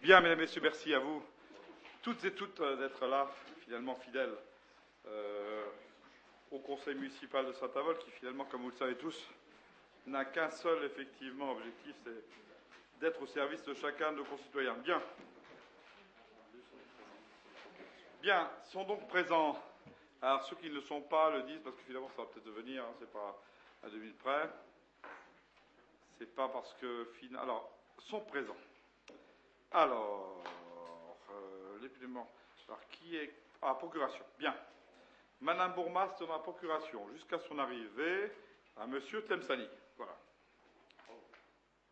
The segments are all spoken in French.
Bien, mesdames et messieurs, merci à vous, toutes et toutes, d'être là, finalement fidèles au conseil municipal de Saint-Avold, qui finalement, comme vous le savez tous, n'a qu'un seul, effectivement, objectif, c'est d'être au service de chacun de nos concitoyens. Bien. Bien, sont donc présents. Alors, ceux qui ne le sont pas le disent, parce que finalement, ça va peut-être devenir, c'est pas à 2000 près. C'est pas parce que... Alors, sont présents. Alors, alors, qui est... Ah, procuration. Bien. Madame Bourmas de ma procuration, jusqu'à son arrivée à Monsieur Tlemceni. Voilà.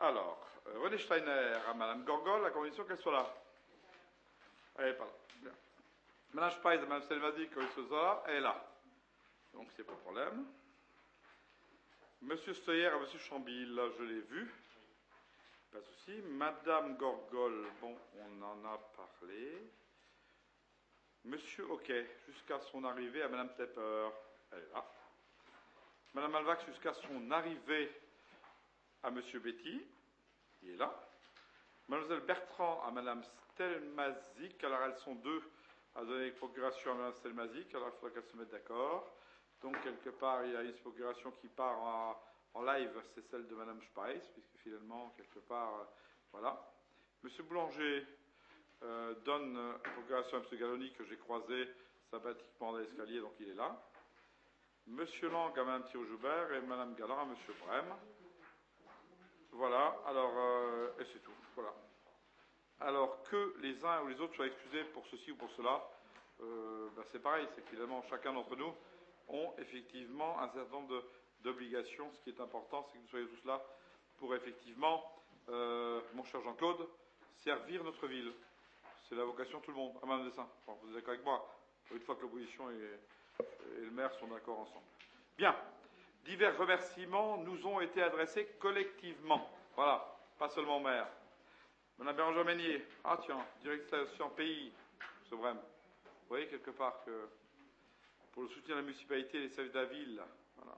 Alors, René Steiner à Madame Gorgol, à condition qu'elle soit là. Elle n'est pas là. Bien. Madame Speis à Madame Selmazi, quand elle soit là, elle est là. Donc, c'est pas de problème. Monsieur Steuer à Monsieur Chambil, là, je l'ai vu. Pas de souci. Madame Gorgol, bon, on en a parlé. Monsieur Hockey, jusqu'à son arrivée à Madame Tepper, elle est là. Madame Alvax, jusqu'à son arrivée à Monsieur Betty, il est là. Mademoiselle Bertrand à Madame Stelmazik, alors elles sont deux à donner procuration à Madame Stelmazik, alors il faudra qu'elles se mettent d'accord. Donc, quelque part, il y a une procuration qui part en live, c'est celle de Madame Speis, puisque finalement, quelque part, voilà. Monsieur Boulanger donne procuration à Monsieur Galloni, que j'ai croisé sympathiquement dans l'escalier, donc il est là. Monsieur Lang à Madame Thierry-Joubert et Madame Galland à Monsieur Brême. Voilà, alors, et c'est tout, voilà. Alors, que les uns ou les autres soient excusés pour ceci ou pour cela, c'est pareil, c'est que finalement, chacun d'entre nous ont effectivement un certain nombre d'obligations. Ce qui est important, c'est que nous soyons tous là pour effectivement, mon cher Jean-Claude, servir notre ville. C'est la vocation de tout le monde. Ah, Madame Dessin, bon, vous êtes d'accord avec moi, une fois que l'opposition et le maire sont d'accord ensemble. Bien. Divers remerciements nous ont été adressés collectivement. Voilà, pas seulement au maire. Madame Bérangère Meunier, ah tiens, direction pays, ce Brême. Vous voyez quelque part que pour le soutien de la municipalité et les services de la ville, voilà.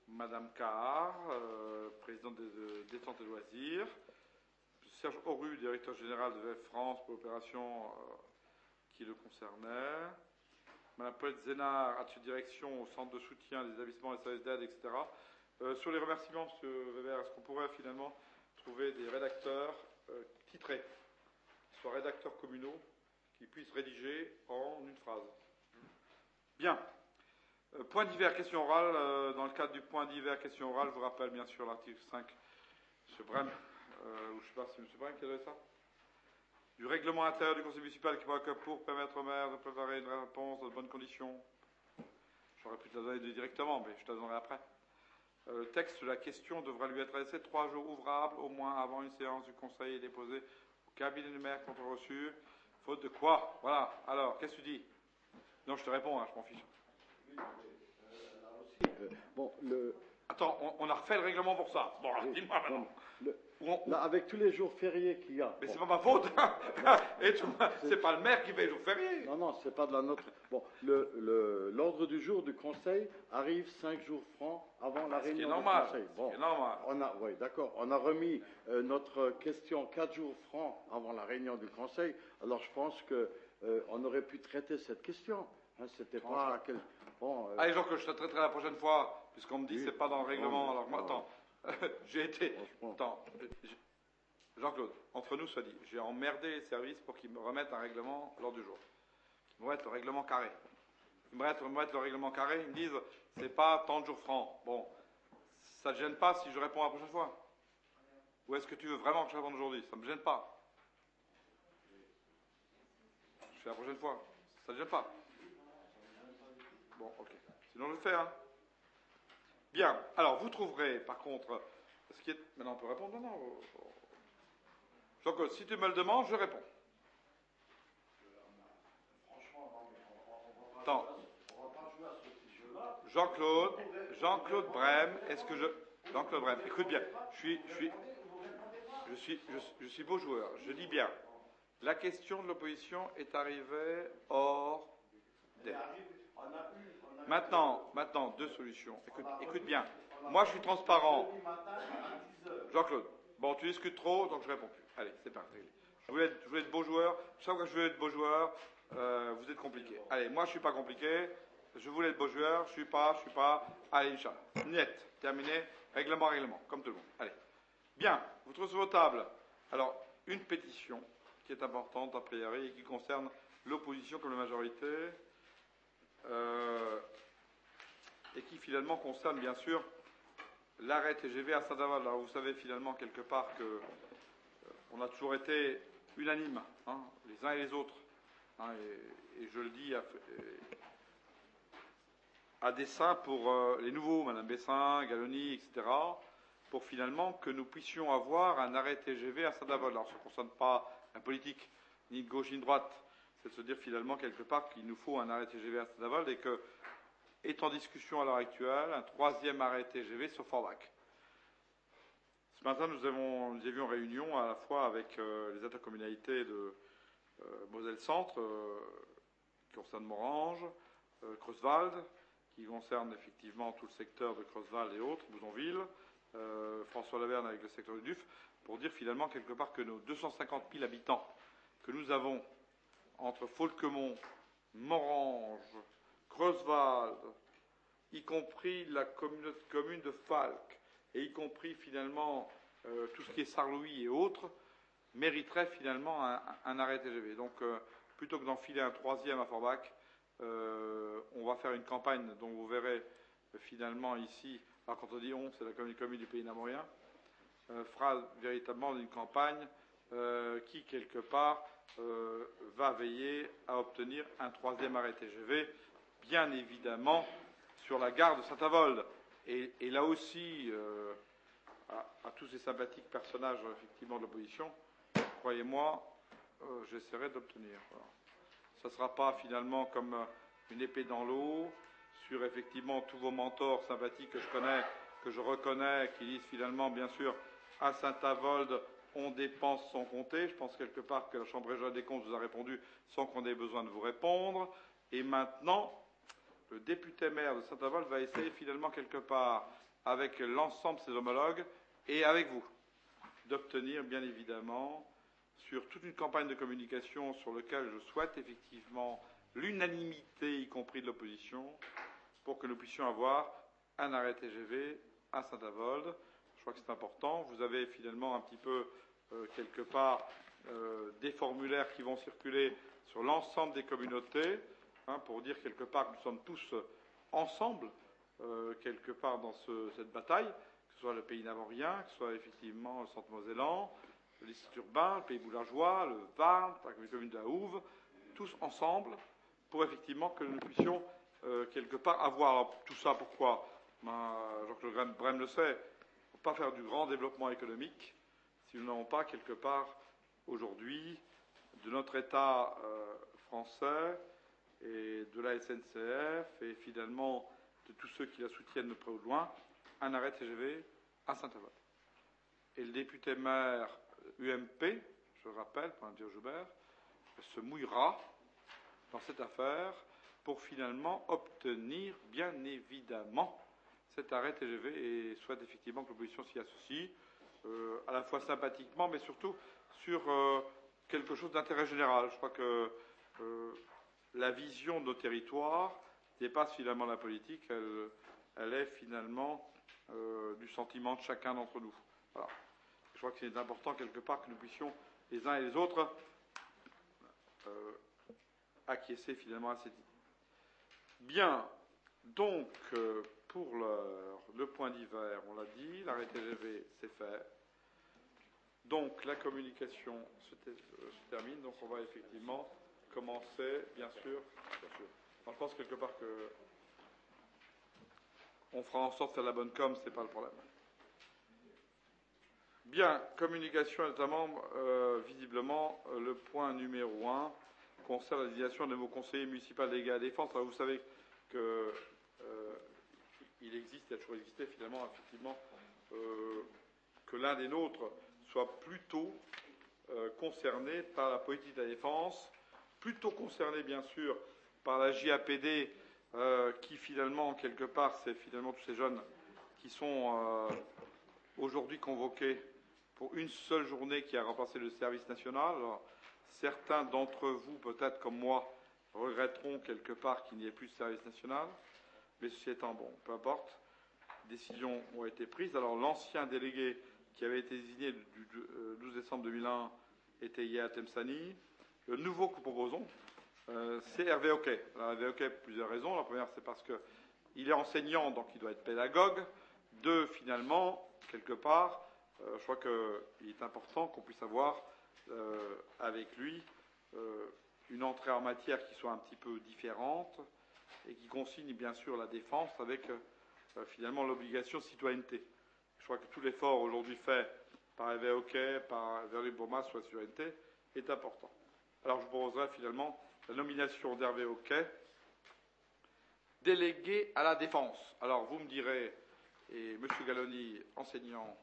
Madame Cahar, présidente de détente et loisirs. Serge Horu, directeur général de VF France pour l'opération qui le concernait. Madame Paulette Zénard, à direction au centre de soutien des établissements et services d'aide, etc. Sur les remerciements, M. Weber, est-ce qu'on pourrait finalement trouver des rédacteurs titrés, qui soient rédacteurs communaux, qui puissent rédiger en une phrase? Bien. Point divers, question orale. Dans le cadre du point divers, question orale, je vous rappelle bien sûr l'article 5, M. Brême, ou je ne sais pas si M. Brême qui avait ça, du règlement intérieur du conseil municipal qui pourra que pour permettre au maire de préparer une réponse dans de bonnes conditions. J'aurais pu te la donner directement, mais je te la donnerai après. Le texte de la question devra lui être adressé 3 jours ouvrables, au moins avant une séance du conseil, et déposé au cabinet du maire contre reçu. Faute de quoi? Voilà. Alors, qu'est-ce que tu dis? Non, je te réponds, hein, je m'en fiche. Oui, là aussi, Attends, on a refait le règlement pour ça. Bon, alors, dis-moi maintenant. Là, avec tous les jours fériés qu'il y a. Mais c'est pas ma faute. Et c'est pas le maire qui fait les jours fériés. Non, c'est pas de la nôtre. Bon, l'ordre du jour du conseil arrive 5 jours francs avant la réunion du conseil. Bon, c'est normal. Oui, d'accord. On a remis notre question 4 jours francs avant la réunion du conseil. Alors, je pense que on aurait pu traiter cette question. Hein, c'était pas allez, Jean, que je te traiterai la prochaine fois, puisqu'on me dit que c'est pas dans le règlement. Alors moi, attends. J'ai été. Attends, Jean-Claude, entre nous, soit dit, j'ai emmerdé les services pour qu'ils me remettent un règlement lors du jour. Ils me remettent le règlement carré. Ils me remettent le règlement carré, ils me disent, c'est pas tant de jours francs. Bon, ça ne te gêne pas si je réponds la prochaine fois? Ou est-ce que tu veux vraiment que je réponde aujourd'hui? Ça ne me gêne pas. Je fais la prochaine fois. Ça ne te gêne pas? Bon, ok. Sinon, je le fais, hein. Bien. Alors, vous trouverez, par contre, ce qui est... Maintenant, on peut répondre maintenant. Jean-Claude, si tu me le demandes, je réponds. Attends. Jean-Claude Brême, est-ce que je... Jean-Claude Brême, écoute bien. Je suis beau joueur. Je dis bien. La question de l'opposition est arrivée hors d'elle. Maintenant, deux solutions. Écoute bien. Moi, je suis transparent. Jean-Claude, bon, tu discutes trop, donc je réponds plus. Allez, c'est parti. Je voulais être beau joueur. Chaque fois que je veux être beau joueur, vous êtes compliqué. Allez, moi je suis pas compliqué. Je voulais être beau joueur. Je suis pas. Allez, Inch'Allah. Net. Terminé. Règlement. Comme tout le monde. Allez. Bien. Vous trouvez sur vos tables. Alors, une pétition qui est importante a priori et qui concerne l'opposition comme la majorité. Et qui finalement concerne bien sûr l'arrêt TGV à Saint-Avold. Alors vous savez finalement quelque part que on a toujours été unanimes, hein, les uns et les autres, hein, et je le dis à dessein pour les nouveaux, Madame Bessin, Galloni, etc., pour finalement que nous puissions avoir un arrêt TGV à Saint-Avold. Alors ça ne concerne pas la politique, ni de gauche ni de droite, c'est de se dire finalement quelque part qu'il nous faut un arrêt TGV à Saint-Avold et que est en discussion à l'heure actuelle un troisième arrêt TGV sur Forbach. Ce matin, nous avions réunion à la fois avec les intercommunalités de Moselle-Centre, qui concerne Morange, Creuswald, qui concerne effectivement tout le secteur de Creuswald et autres, Bouzonville, François Laverne avec le secteur du DUF, pour dire finalement quelque part que nos 250 000 habitants que nous avons entre Faulquemont, Morange, Creuswald, y compris la commune de Falques, et y compris finalement tout ce qui est Sarlouis et autres, mériterait finalement un arrêt TGV. Donc plutôt que d'enfiler un troisième à Forbach, on va faire une campagne dont vous verrez finalement ici, alors quand on dit on, c'est la commune du Pays Namorien, fera véritablement une campagne qui quelque part va veiller à obtenir un troisième arrêt TGV, bien évidemment sur la gare de Saint-Avold. Et là aussi, à tous ces sympathiques personnages effectivement de l'opposition, croyez-moi, j'essaierai d'obtenir. Voilà. Ça ne sera pas finalement comme une épée dans l'eau sur effectivement tous vos mentors sympathiques que je connais, que je reconnais, qui disent finalement, bien sûr, à Saint-Avold, on dépense sans compter. Je pense quelque part que la Chambre régionale des comptes vous a répondu sans qu'on ait besoin de vous répondre. Et maintenant, le député maire de Saint-Avold va essayer finalement quelque part, avec l'ensemble de ses homologues et avec vous, d'obtenir bien évidemment sur toute une campagne de communication sur laquelle je souhaite effectivement l'unanimité, y compris de l'opposition, pour que nous puissions avoir un arrêt TGV à Saint-Avold. Je crois que c'est important. Vous avez finalement un petit peu, quelque part, des formulaires qui vont circuler sur l'ensemble des communautés, hein, pour dire quelque part que nous sommes tous ensemble, quelque part dans cette bataille, que ce soit le Pays Namorien, que ce soit effectivement le Centre-Mosellan, l'Est urbain, le Pays Boulageois, le Varn, la commune de la Houve, tous ensemble, pour effectivement que nous puissions quelque part avoir. Alors, tout ça, pourquoi Jean-Claude Brem le sait, il ne faut pas faire du grand développement économique si nous n'avons pas quelque part aujourd'hui de notre État français et de la SNCF et finalement de tous ceux qui la soutiennent de près ou de loin, un arrêt TGV à Saint-Avold. Et le député maire UMP, je le rappelle, pour dire Joubert, se mouillera dans cette affaire pour finalement obtenir, bien évidemment, cet arrêt TGV et souhaite effectivement que l'opposition s'y associe, à la fois sympathiquement, mais surtout sur quelque chose d'intérêt général. Je crois que la vision de nos territoires dépasse finalement la politique, elle est finalement du sentiment de chacun d'entre nous. Voilà. Je crois que c'est important quelque part que nous puissions les uns et les autres acquiescer finalement à cette idée. Bien, donc pour le point d'hiver, on l'a dit, l'arrêt TGV c'est fait. Donc la communication se termine, donc on va effectivement commencer, bien sûr. Je pense quelque part que on fera en sorte de faire la bonne com, c'est pas le problème. Bien, communication, notamment, visiblement, le point numéro 1 concerne la désignation de vos conseillers municipaux délégués à la défense. Alors, vous savez que il existe, il a toujours existé finalement, effectivement, que l'un des nôtres soit plutôt concerné par la politique de la défense, plutôt concerné, bien sûr, par la JAPD, qui finalement, quelque part, c'est finalement tous ces jeunes qui sont aujourd'hui convoqués pour une seule journée qui a remplacé le service national. Alors, certains d'entre vous, peut-être comme moi, regretteront quelque part qu'il n'y ait plus de service national, mais ceci étant, bon, peu importe, décisions ont été prises. Alors l'ancien délégué qui avait été désigné du 12 décembre 2001 était Yaya Temsani. Le nouveau que nous proposons, c'est Hervé Hoquet. Alors Hervé Hoquet, pour plusieurs raisons. La première, c'est parce qu'il est enseignant, donc il doit être pédagogue. Deux, finalement, quelque part, je crois qu'il est important qu'on puisse avoir avec lui une entrée en matière qui soit un petit peu différente et qui consigne bien sûr la défense avec finalement l'obligation de citoyenneté. Je crois que tout l'effort aujourd'hui fait par Hervé Hoquet, par Véronique Bourmas sur la citoyenneté est important. Alors je proposerai finalement la nomination d'Hervé Hoquet, délégué à la défense. Alors vous me direz, et M. Galloni, enseignant,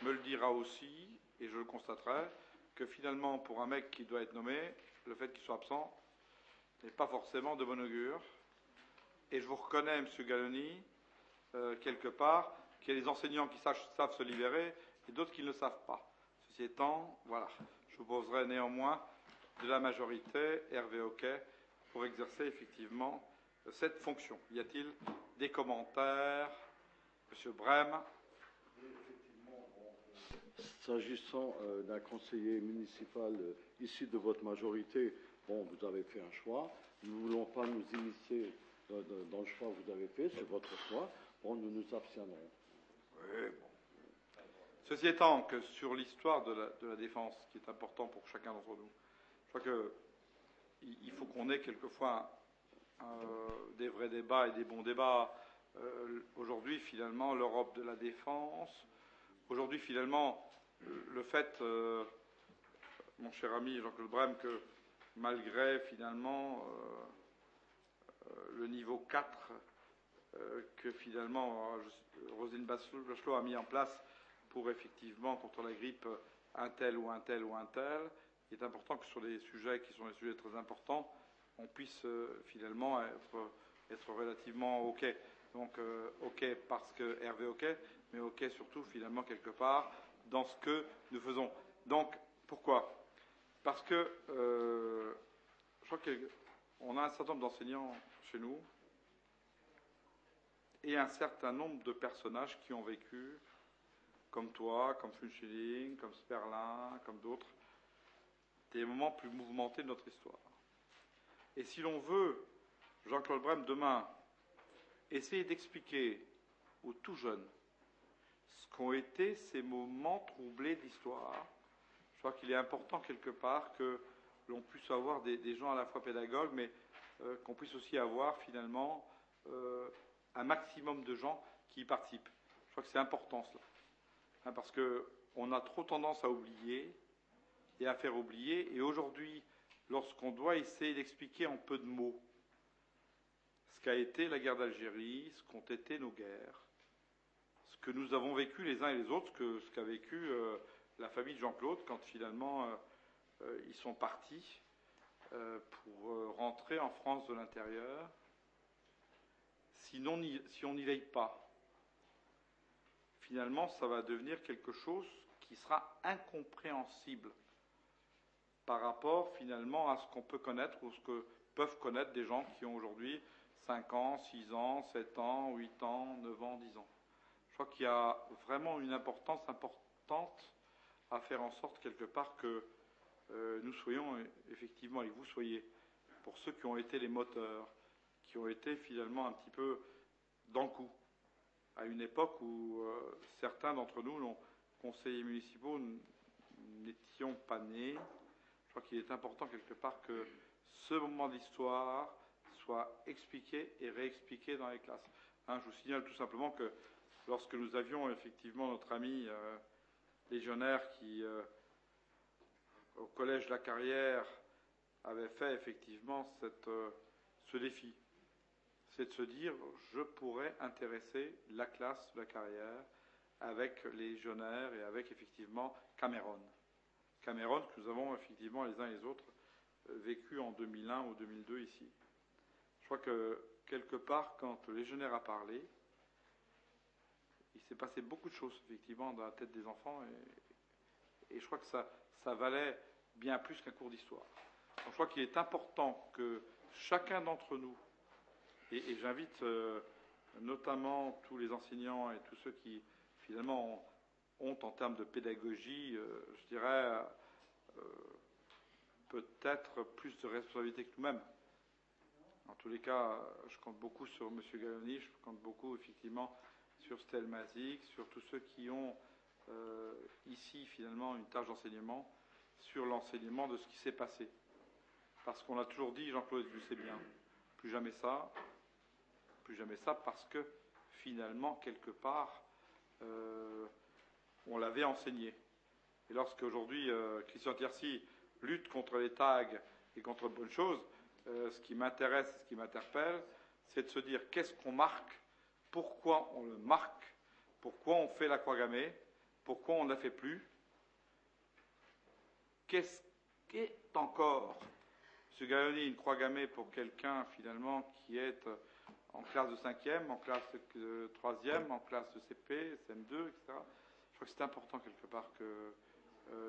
me le dira aussi, et je le constaterai, que finalement pour un mec qui doit être nommé, le fait qu'il soit absent n'est pas forcément de bon augure. Et je vous reconnais, M. Galloni, quelque part, qu'il y a des enseignants qui savent se libérer et d'autres qui ne le savent pas. Ceci étant, voilà, je vous poserai néanmoins de la majorité, Hervé Hoquet, pour exercer effectivement cette fonction. Y a-t-il des commentaires? M. Brem. S'agissant d'un conseiller municipal issu de votre majorité, bon, vous avez fait un choix. Nous ne voulons pas nous initier dans le choix que vous avez fait, c'est votre choix. Bon, nous nous abstiendrons. Oui, bon. Ceci étant, que sur l'histoire de la défense, qui est important pour chacun d'entre nous, je crois qu'il faut qu'on ait quelquefois des vrais débats et des bons débats. Aujourd'hui, finalement, l'Europe de la défense. Aujourd'hui, finalement, le fait, mon cher ami Jean-Claude Brem, que malgré finalement le niveau 4 que finalement Roselyne Bachelot a mis en place pour effectivement contre la grippe un tel ou un tel ou un tel, il est important que sur des sujets qui sont des sujets très importants, on puisse finalement être relativement OK. Donc OK parce que Hervé OK, mais OK surtout finalement quelque part dans ce que nous faisons. Donc pourquoi? Parce que je crois qu'on a un certain nombre d'enseignants chez nous et un certain nombre de personnages qui ont vécu, comme toi, comme Funchilling, comme Sperlin, comme d'autres, des moments plus mouvementés de notre histoire. Et si l'on veut, Jean-Claude Brem, demain, essayer d'expliquer aux tout jeunes ce qu'ont été ces moments troublés d'histoire, je crois qu'il est important quelque part que l'on puisse avoir des gens à la fois pédagogues, mais qu'on puisse aussi avoir finalement un maximum de gens qui y participent. Je crois que c'est important cela. Parce qu'on a trop tendance à oublier et à faire oublier. Et aujourd'hui, lorsqu'on doit essayer d'expliquer en peu de mots ce qu'a été la guerre d'Algérie, ce qu'ont été nos guerres, ce que nous avons vécu les uns et les autres, ce qu'a vécu la famille de Jean-Claude quand finalement ils sont partis pour rentrer en France de l'intérieur, si on n'y veille pas, finalement, ça va devenir quelque chose qui sera incompréhensible par rapport, finalement, à ce qu'on peut connaître ou ce que peuvent connaître des gens qui ont aujourd'hui 5 ans, 6 ans, 7 ans, 8 ans, 9 ans, 10 ans. Je crois qu'il y a vraiment une importance importante à faire en sorte, quelque part, que nous soyons, effectivement, et vous soyez, pour ceux qui ont été les moteurs, qui ont été, finalement, un petit peu dans le coup, à une époque où certains d'entre nous, conseillers municipaux, n'étions pas nés. Je crois qu'il est important quelque part que ce moment d'histoire soit expliqué et réexpliqué dans les classes. Je vous signale tout simplement que lorsque nous avions effectivement notre ami légionnaire qui, au collège de la Carrière, avait fait effectivement ce défi, c'est de se dire, je pourrais intéresser la classe de la Carrière avec les légionnaires et avec effectivement Cameron. Cameron que nous avons effectivement les uns et les autres vécu en 2001 ou 2002 ici. Je crois que quelque part, quand le légionnaire a parlé, il s'est passé beaucoup de choses effectivement dans la tête des enfants et je crois que ça valait bien plus qu'un cours d'histoire. Donc je crois qu'il est important que chacun d'entre nous, et j'invite notamment tous les enseignants et tous ceux qui finalement ont en termes de pédagogie, je dirais, peut-être plus de responsabilité que nous-mêmes. En tous les cas, je compte beaucoup sur M. Galloni, je compte beaucoup effectivement sur Stel Mazik, sur tous ceux qui ont ici finalement une tâche d'enseignement, sur l'enseignement de ce qui s'est passé. Parce qu'on a toujours dit, Jean-Claude, tu sais bien, plus jamais ça, parce que finalement, quelque part, on l'avait enseigné. Et lorsque aujourd'hui Christian Tiercy lutte contre les tags et contre de bonnes choses, ce qui m'intéresse, ce qui m'interpelle, c'est de se dire qu'est-ce qu'on marque, pourquoi on le marque, pourquoi on fait la croix gammée, pourquoi on ne la fait plus, qu'est-ce qu'est encore, M. Galloni, une croix gammée pour quelqu'un finalement qui est en classe de 5e, en classe de 3e, en classe de CP, CM2, etc. Je crois que c'est important quelque part que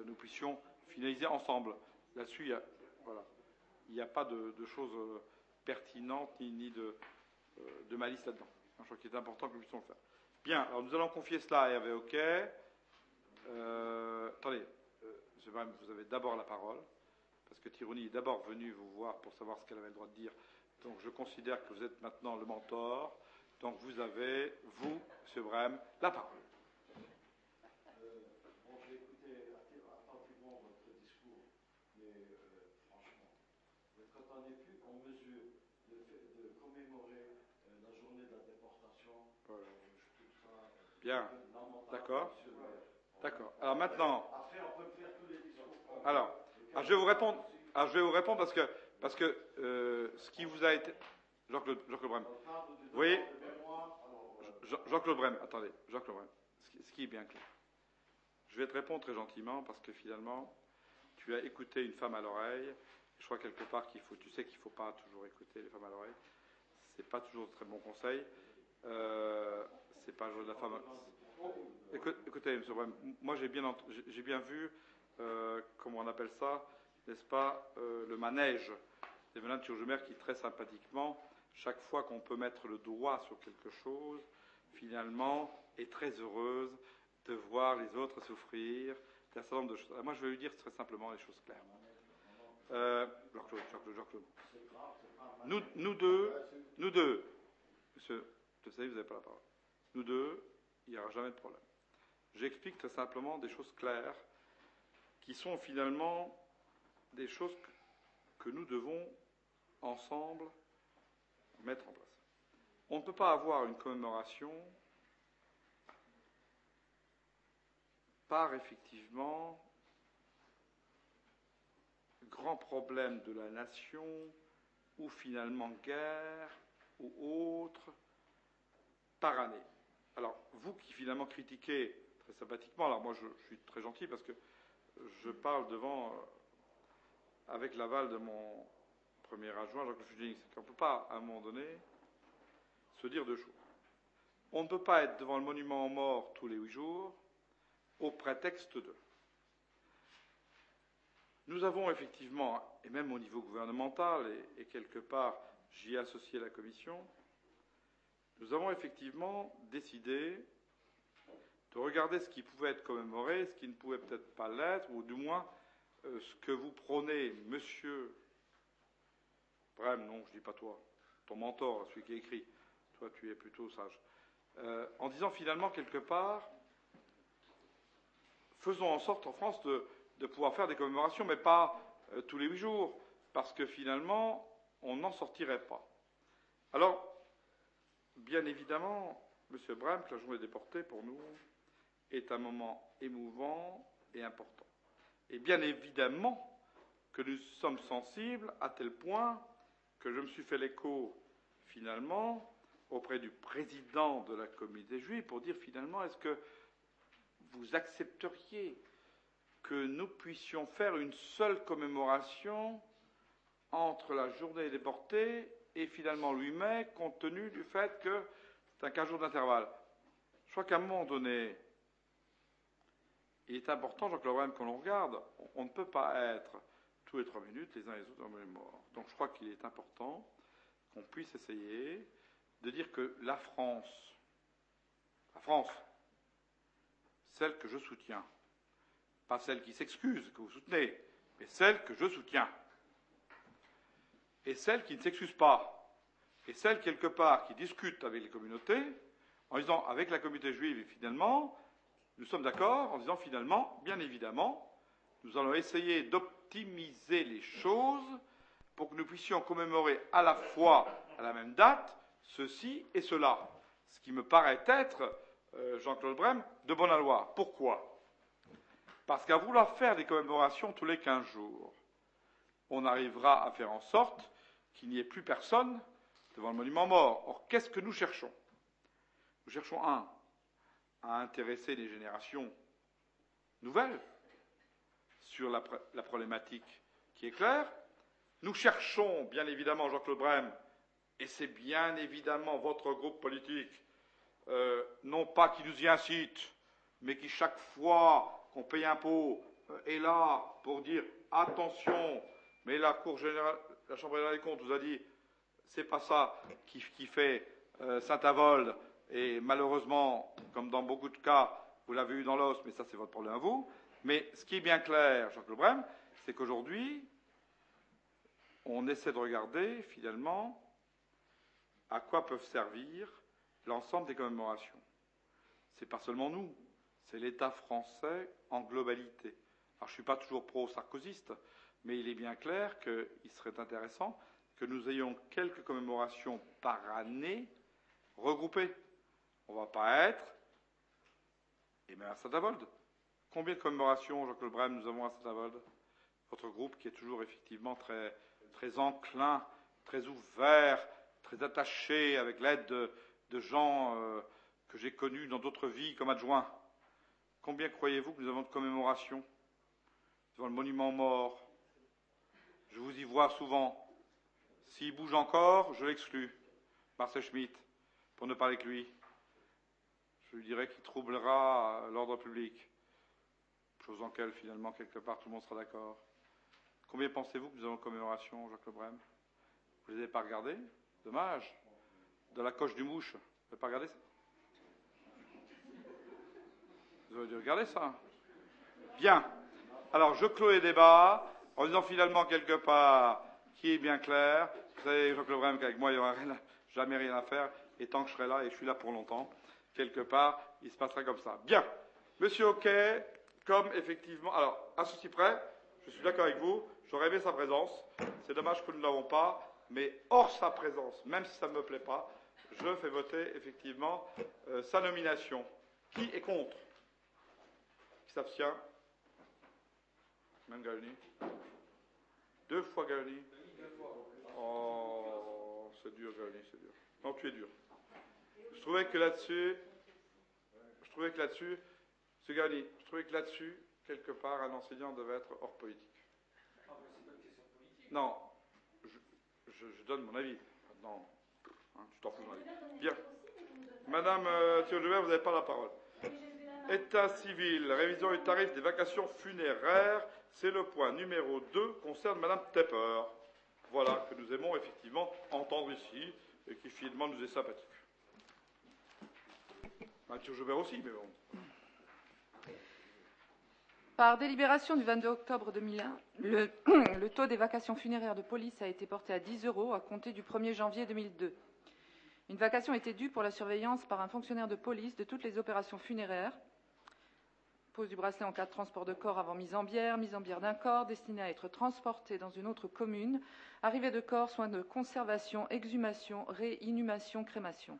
nous puissions finaliser ensemble. Là-dessus, il n'y a pas de choses pertinentes ni de malice là-dedans. Je crois qu'il est important que nous puissions le faire. Bien, alors nous allons confier cela à Hervé Hoquet. Attendez, M. Brem, vous avez d'abord la parole, parce que Tironi est d'abord venu vous voir pour savoir ce qu'elle avait le droit de dire. Donc je considère que vous êtes maintenant le mentor. Donc vous avez, vous, M. Brem, la parole. Bon, j'ai écouté attentivement votre discours, mais franchement, quand on est plus en mesure de commémorer la journée de la déportation, Voilà. je trouve ça bien, d'accord. D'accord. Alors maintenant. Après, on peut faire tous les discours. Alors, je vais vous répondre. Je vais vous répondre parce que ce qui vous a été. Jean-Claude Brem. Vous voyez, Jean-Claude Brem, attendez, Jean-Claude Brem, ce qui est bien clair. Je vais te répondre très gentiment parce que finalement, tu as écouté une femme à l'oreille. Je crois quelque part tu sais qu'il ne faut pas toujours écouter les femmes à l'oreille. C'est pas toujours de très bons conseils. C'est pas de la femme. Écoutez, M. Brem, moi j'ai bien vu, comment on appelle ça, n'est-ce pas, le manège d'Evelyn Turgemer qui très sympathiquement, chaque fois qu'on peut mettre le doigt sur quelque chose, finalement est très heureuse de voir les autres souffrir, d'un certain nombre de choses. Moi je vais lui dire très simplement les choses claires. Jean-Claude. Nous deux, monsieur, vous savez, vous n'avez pas la parole. Nous deux, il n'y aura jamais de problème. J'explique très simplement des choses claires qui sont finalement des choses que nous devons ensemble mettre en place. On ne peut pas avoir une commémoration par effectivement grand problème de la nation ou finalement guerre ou autre par année. Alors, vous qui finalement critiquez très sympathiquement, alors moi je suis très gentil parce que je parle devant, avec l'aval de mon premier adjoint, Jacques Fugénix, c'est qu'on ne peut pas, à un moment donné, se dire deux choses. On ne peut pas être devant le monument aux morts tous les 8 jours, au prétexte de. Nous avons effectivement, et même au niveau gouvernemental, et quelque part j'y ai associé la commission, nous avons effectivement décidé de regarder ce qui pouvait être commémoré, ce qui ne pouvait peut-être pas l'être, ou du moins ce que vous prônez, monsieur Brem, non, je ne dis pas toi, ton mentor, celui qui écrit, toi tu es plutôt sage, en disant finalement quelque part, faisons en sorte en France de pouvoir faire des commémorations, mais pas tous les 8 jours, parce que finalement, on n'en sortirait pas. Alors, bien évidemment, M. Brem, que la journée déportée, pour nous, est un moment émouvant et important. Et bien évidemment que nous sommes sensibles à tel point que je me suis fait l'écho, finalement, auprès du président de la communauté juive pour dire, finalement, est-ce que vous accepteriez que nous puissions faire une seule commémoration entre la journée déportée et finalement le 8 mai, compte tenu du fait que c'est un 15 jours d'intervalle. Je crois qu'à un moment donné, il est important, Jean-Claude Brem, qu'on le regarde. On ne peut pas être tous les 3 minutes les uns les autres dans les morts. Donc je crois qu'il est important qu'on puisse essayer de dire que la France, celle que je soutiens, pas celle qui s'excuse, que vous soutenez, mais celle que je soutiens, et celle qui ne s'excuse pas, et celle, quelque part, qui discute avec les communautés, en disant, avec la communauté juive, finalement, nous sommes d'accord, en disant, finalement, bien évidemment, nous allons essayer d'optimiser les choses pour que nous puissions commémorer à la fois, à la même date, ceci et cela. Ce qui me paraît être, Jean-Claude Brem, de bonne loi. Pourquoi ? Parce qu'à vouloir faire des commémorations tous les 15 jours, on arrivera à faire en sorte qu'il n'y ait plus personne devant le monument mort. Or, qu'est-ce que nous cherchons ? Nous cherchons, à intéresser les générations nouvelles sur la problématique qui est claire. Nous cherchons, bien évidemment, Jean-Claude Brem, et c'est bien évidemment votre groupe politique, non pas qui nous y incite, mais qui, chaque fois qu'on paye impôt, est là pour dire attention, mais la Cour générale, la Chambre générale des comptes vous a dit c'est pas ça qui fait Saint-Avold, et malheureusement, comme dans beaucoup de cas, vous l'avez eu dans l'os, mais ça c'est votre problème à vous. Mais ce qui est bien clair, Jean-Claude Brem, c'est qu'aujourd'hui, on essaie de regarder finalement à quoi peuvent servir l'ensemble des commémorations. C'est pas seulement nous, c'est l'État français en globalité. Alors je ne suis pas toujours pro-sarkozyste, mais il est bien clair qu'il serait intéressant que nous ayons quelques commémorations par année regroupées. On ne va pas être, et même à Saint-Avold. Combien de commémorations, Jean-Claude Brem, nous avons à Saint-Avold ? Votre groupe qui est toujours effectivement très, très enclin, très ouvert, très attaché, avec l'aide de gens que j'ai connus dans d'autres vies comme adjoints. Combien croyez-vous que nous avons de commémorations devant le monument aux morts ? Je vous y vois souvent. S'il bouge encore, je l'exclus. Marcel Schmitt, pour ne parler que lui. Je lui dirais qu'il troublera l'ordre public. Chose en laquelle, finalement, quelque part, tout le monde sera d'accord. Combien pensez-vous que nous avons de commémorations, Jacques Brem ? Vous ne les avez pas regardées ? Dommage. De la coche du mouche. Vous n'avez pas regardé ça ? Vous avez dû regarder ça. Bien. Alors, je clôt les débats en disant finalement, quelque part, qui est bien clair. Vous savez, Jacques Brem, qu'avec moi, il n'y aura jamais rien à faire. Et tant que je serai là, et je suis là pour longtemps, quelque part, il se passera comme ça. Bien. Monsieur Hockey, comme effectivement... Alors, à ceci près, je suis d'accord avec vous, j'aurais aimé sa présence. C'est dommage que nous ne l'avons pas, mais hors sa présence, même si ça ne me plaît pas, je fais voter effectivement sa nomination. Qui est contre ? Qui s'abstient ? Même Gallieni ? 2 fois Gallieni ? Oh, c'est dur, Gallieni, c'est dur. Non, tu es dur. Je trouvais que là-dessus, c'est Gallieni, je trouvais que là-dessus, quelque part, un enseignant devait être hors politique. Non, je donne mon avis. Non, hein, tu t'en fous de mon avis. Bien. Madame Thiaud-Joubert, vous n'avez pas la parole. État civil, révision du tarif des vacations funéraires, c'est le point numéro 2, concerne Madame Tepper. Voilà, que nous aimons effectivement entendre ici, et qui finalement nous est sympathique. Mathieu Joubert aussi, mais bon. Par délibération du 22 octobre 2001, le taux des vacations funéraires de police a été porté à 10 € à compter du 1er janvier 2002. Une vacation était due pour la surveillance par un fonctionnaire de police de toutes les opérations funéraires, pose du bracelet en cas de transport de corps avant mise en bière d'un corps destiné à être transporté dans une autre commune, arrivée de corps, soins de conservation, exhumation, réinhumation, crémation.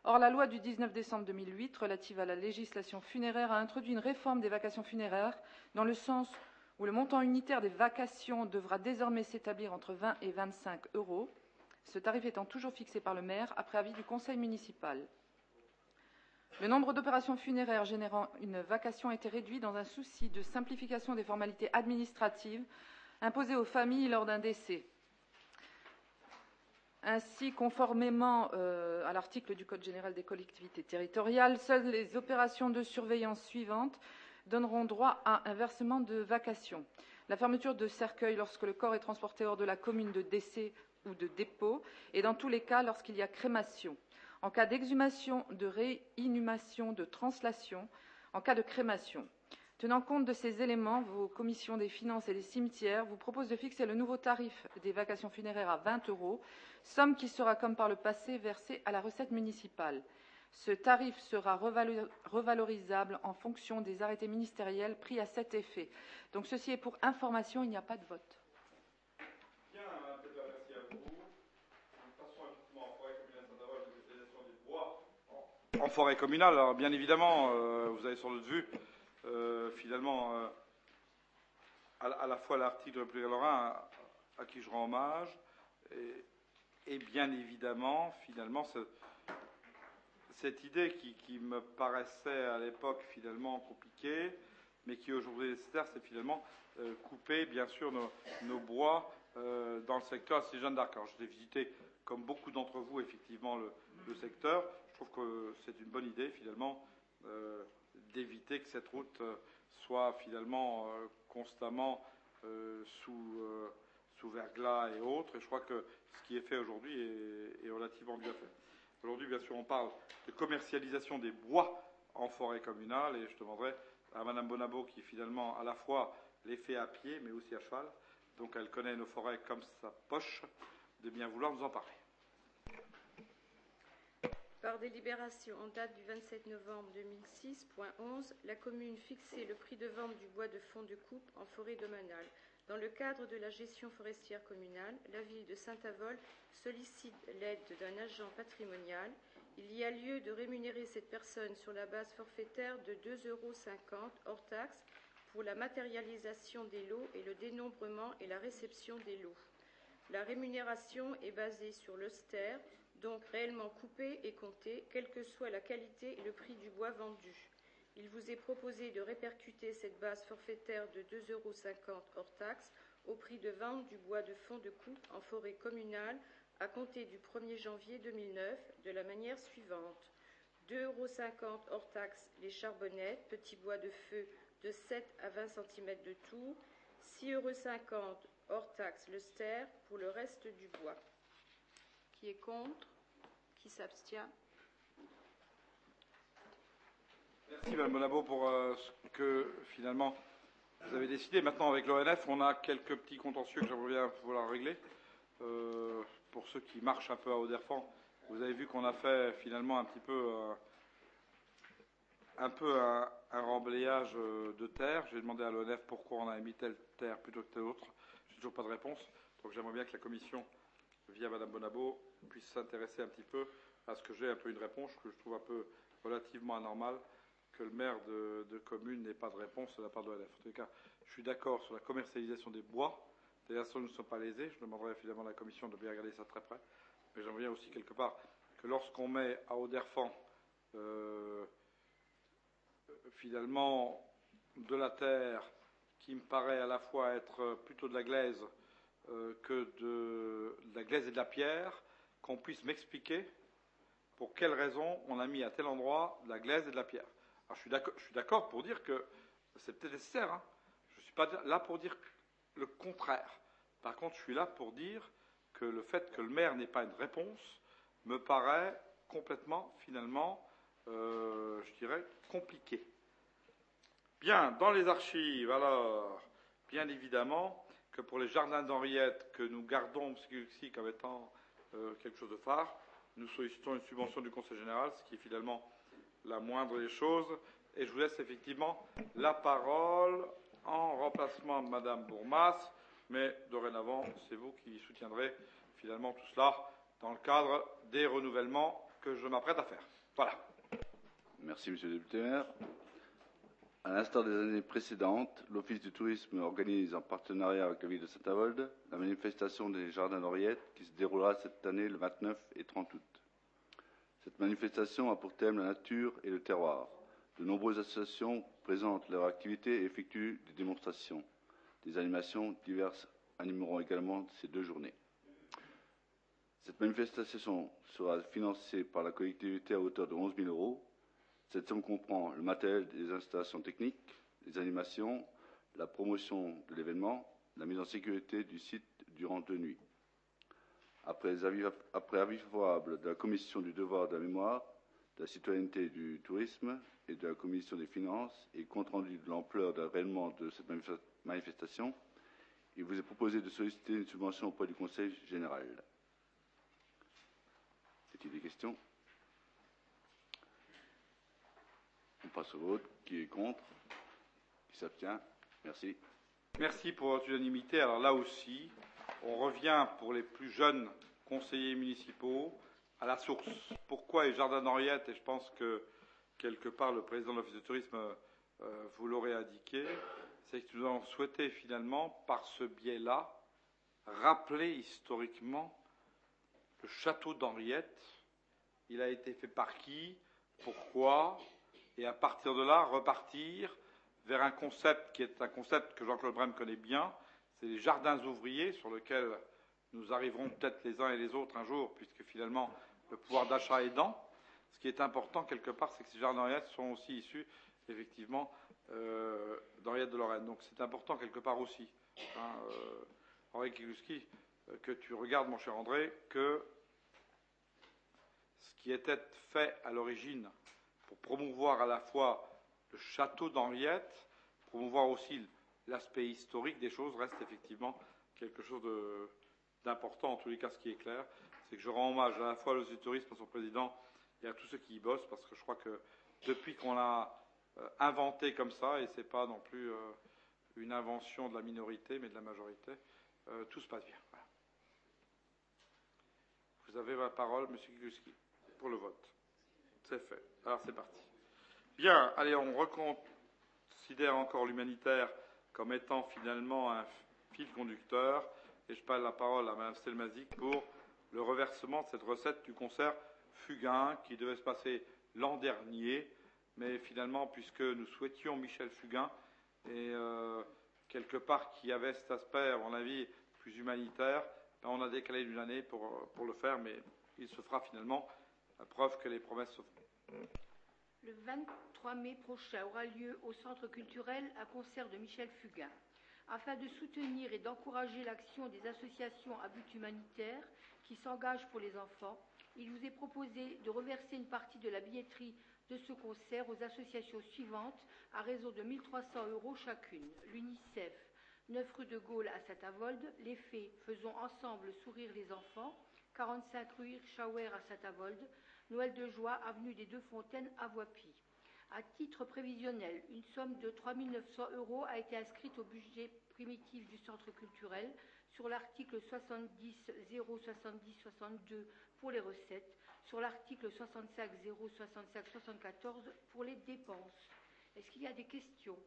Or, la loi du 19 décembre 2008 relative à la législation funéraire a introduit une réforme des vacations funéraires dans le sens où le montant unitaire des vacations devra désormais s'établir entre 20 et 25 €, ce tarif étant toujours fixé par le maire après avis du conseil municipal. Le nombre d'opérations funéraires générant une vacation a été réduit dans un souci de simplification des formalités administratives imposées aux familles lors d'un décès. Ainsi, conformément à l'article du Code général des collectivités territoriales, seules les opérations de surveillance suivantes donneront droit à un versement de vacation. La fermeture de cercueil lorsque le corps est transporté hors de la commune de décès ou de dépôt, et dans tous les cas lorsqu'il y a crémation. En cas d'exhumation, de réinhumation, de translation, en cas de crémation. Tenant compte de ces éléments, vos commissions des finances et des cimetières vous proposent de fixer le nouveau tarif des vacations funéraires à 20 €, somme qui sera, comme par le passé, versée à la recette municipale. Ce tarif sera revalorisable en fonction des arrêtés ministériels pris à cet effet. Donc ceci est pour information, il n'y a pas de vote. Bien, merci à vous. Nous passons effectivement en forêt communale Saint-Avold, de spécialisation des bois en forêt communale. Alors bien évidemment, vous avez sans doute vu, finalement, à la fois l'article de République Lorrain à qui je rends hommage, et bien évidemment, finalement, cette idée qui me paraissait à l'époque finalement compliquée, mais qui aujourd'hui est nécessaire, c'est finalement couper bien sûr nos bois dans le secteur assez Jeanne d'Arc. Alors je l'ai visité comme beaucoup d'entre vous effectivement le secteur. Je trouve que c'est une bonne idée finalement d'éviter que cette route soit finalement constamment sous verglas et autres. Et je crois que ce qui est fait aujourd'hui est relativement bien fait. Aujourd'hui, bien sûr, on parle de commercialisation des bois en forêt communale, et je demanderai à Madame Bonabo, qui finalement à la fois les fait à pied, mais aussi à cheval, donc elle connaît nos forêts comme sa poche, de bien vouloir nous en parler. Par délibération en date du 27 novembre 2006, point 11, la commune fixait le prix de vente du bois de fond de coupe en forêt domaniale. Dans le cadre de la gestion forestière communale, la ville de Saint-Avold sollicite l'aide d'un agent patrimonial. Il y a lieu de rémunérer cette personne sur la base forfaitaire de 2,50 € hors taxe pour la matérialisation des lots et le dénombrement et la réception des lots. La rémunération est basée sur l'austère, donc réellement coupé et compté, quelle que soit la qualité et le prix du bois vendu. Il vous est proposé de répercuter cette base forfaitaire de 2,50 € hors taxe au prix de vente du bois de fond de coupe en forêt communale à compter du 1er janvier 2009 de la manière suivante. 2,50 € hors taxe les charbonnettes, petits bois de feu de 7 à 20 cm de tour, 6,50 € hors taxe le ster pour le reste du bois. Qui est contre? Qui s'abstient? Merci Mme Bonabo pour ce que finalement vous avez décidé. Maintenant avec l'ONF, on a quelques petits contentieux que j'aimerais bien vouloir régler. Pour ceux qui marchent un peu à Auderfan, vous avez vu qu'on a fait finalement un petit peu un remblayage de terre. J'ai demandé à l'ONF pourquoi on a mis telle terre plutôt que telle autre. Je n'ai toujours pas de réponse. Donc j'aimerais bien que la commission, via Mme Bonabo, puisse s'intéresser un petit peu à ce que j'ai un peu une réponse que je trouve un peu relativement anormale, que le maire de commune n'ait pas de réponse de la part de l'ONF. En tout cas, je suis d'accord sur la commercialisation des bois. D'ailleurs, si nous ne sommes pas lésés, je demanderai finalement à la commission de bien regarder ça très près. Mais j'aimerais bien aussi quelque part que lorsqu'on met à Auderfan finalement de la terre qui me paraît à la fois être plutôt de la glaise que de la glaise et de la pierre, qu'on puisse m'expliquer pour quelles raisons on a mis à tel endroit de la glaise et de la pierre. Alors, je suis d'accord pour dire que c'est peut-être nécessaire. Hein. Je ne suis pas là pour dire le contraire. Par contre, je suis là pour dire que le fait que le maire n'ait pas une réponse me paraît complètement, finalement, je dirais, compliqué. Bien, dans les archives, alors, bien évidemment, que pour les jardins d'Henriette, que nous gardons ici comme étant quelque chose de phare, nous sollicitons une subvention du Conseil général, ce qui est finalement la moindre des choses. Et je vous laisse effectivement la parole en remplacement de Madame Bourmas, mais dorénavant, c'est vous qui soutiendrez finalement tout cela dans le cadre des renouvellements que je m'apprête à faire. Voilà. Merci, Monsieur le député maire. À l'instar des années précédentes, l'Office du tourisme organise en partenariat avec la ville de Saint-Avold la manifestation des Jardins d'Henriette qui se déroulera cette année le 29 et 30 août. Cette manifestation a pour thème la nature et le terroir. De nombreuses associations présentent leur activité et effectuent des démonstrations. Des animations diverses animeront également ces 2 journées. Cette manifestation sera financée par la collectivité à hauteur de 11 000 €. Cette somme comprend le matériel des installations techniques, les animations, la promotion de l'événement, la mise en sécurité du site durant 2 nuits. Après avis favorable de la Commission du devoir de la mémoire, de la citoyenneté et du tourisme et de la Commission des finances et compte rendu de l'ampleur d'un réellement de cette manifestation, il vous est proposé de solliciter une subvention auprès du Conseil général. Y a-t-il des questions? On passe au vote. Qui est contre? Qui s'abstient? Merci. Merci pour votre unanimité. Alors là aussi, on revient pour les plus jeunes conseillers municipaux à la source. Pourquoi les jardins d'Henriette? Et je pense que quelque part le président de l'Office de tourisme vous l'aurait indiqué, c'est que nous avons souhaité finalement, par ce biais-là, rappeler historiquement le château d'Henriette. Il a été fait par qui? Pourquoi? Et à partir de là, repartir vers un concept qui est un concept que Jean-Claude Brem connaît bien, c'est les jardins ouvriers, sur lesquels nous arriverons peut-être les uns et les autres un jour, puisque finalement le pouvoir d'achat aidant. Ce qui est important quelque part, c'est que ces jardins d'Henriette sont aussi issus effectivement d'Henriette de Lorraine. Donc c'est important quelque part aussi, Henri Kiguski, que tu regardes, mon cher André, que ce qui était fait à l'origine pour promouvoir à la fois le château d'Henriette, promouvoir aussi l'aspect historique des choses, reste effectivement quelque chose d'important. En tous les cas, ce qui est clair, c'est que je rends hommage à la fois à l'Office du tourisme, à son président, et à tous ceux qui y bossent, parce que je crois que depuis qu'on l'a inventé comme ça, et ce n'est pas non plus une invention de la minorité, mais de la majorité, tout se passe bien. Voilà. Vous avez la parole, M. Kiguski, pour le vote. C'est fait. Alors c'est parti. Bien, allez, on reconsidère encore l'humanitaire comme étant finalement un fil conducteur, et je passe la parole à Mme Stelmazik pour le reversement de cette recette du concert Fugain qui devait se passer l'an dernier, mais finalement, puisque nous souhaitions Michel Fugain, et quelque part qui avait cet aspect, à mon avis, plus humanitaire, ben on a décalé d'une année pour le faire, mais il se fera finalement, la preuve que les promesses se font. Le 23 mai prochain aura lieu au Centre culturel un concert de Michel Fugain. Afin de soutenir et d'encourager l'action des associations à but humanitaire qui s'engagent pour les enfants, il vous est proposé de reverser une partie de la billetterie de ce concert aux associations suivantes à raison de 1 300 € chacune. L'UNICEF, 9 rue de Gaulle à Saint-Avold, les Fées, Faisons ensemble sourire les enfants, 45 rue Hirschauer à Saint-Avold, Noël de joie, avenue des Deux Fontaines à Voipy. À titre prévisionnel, une somme de 3 900 € a été inscrite au budget primitif du centre culturel sur l'article 70 070 62 pour les recettes, sur l'article 65 065 74 pour les dépenses. Est-ce qu'il y a des questions?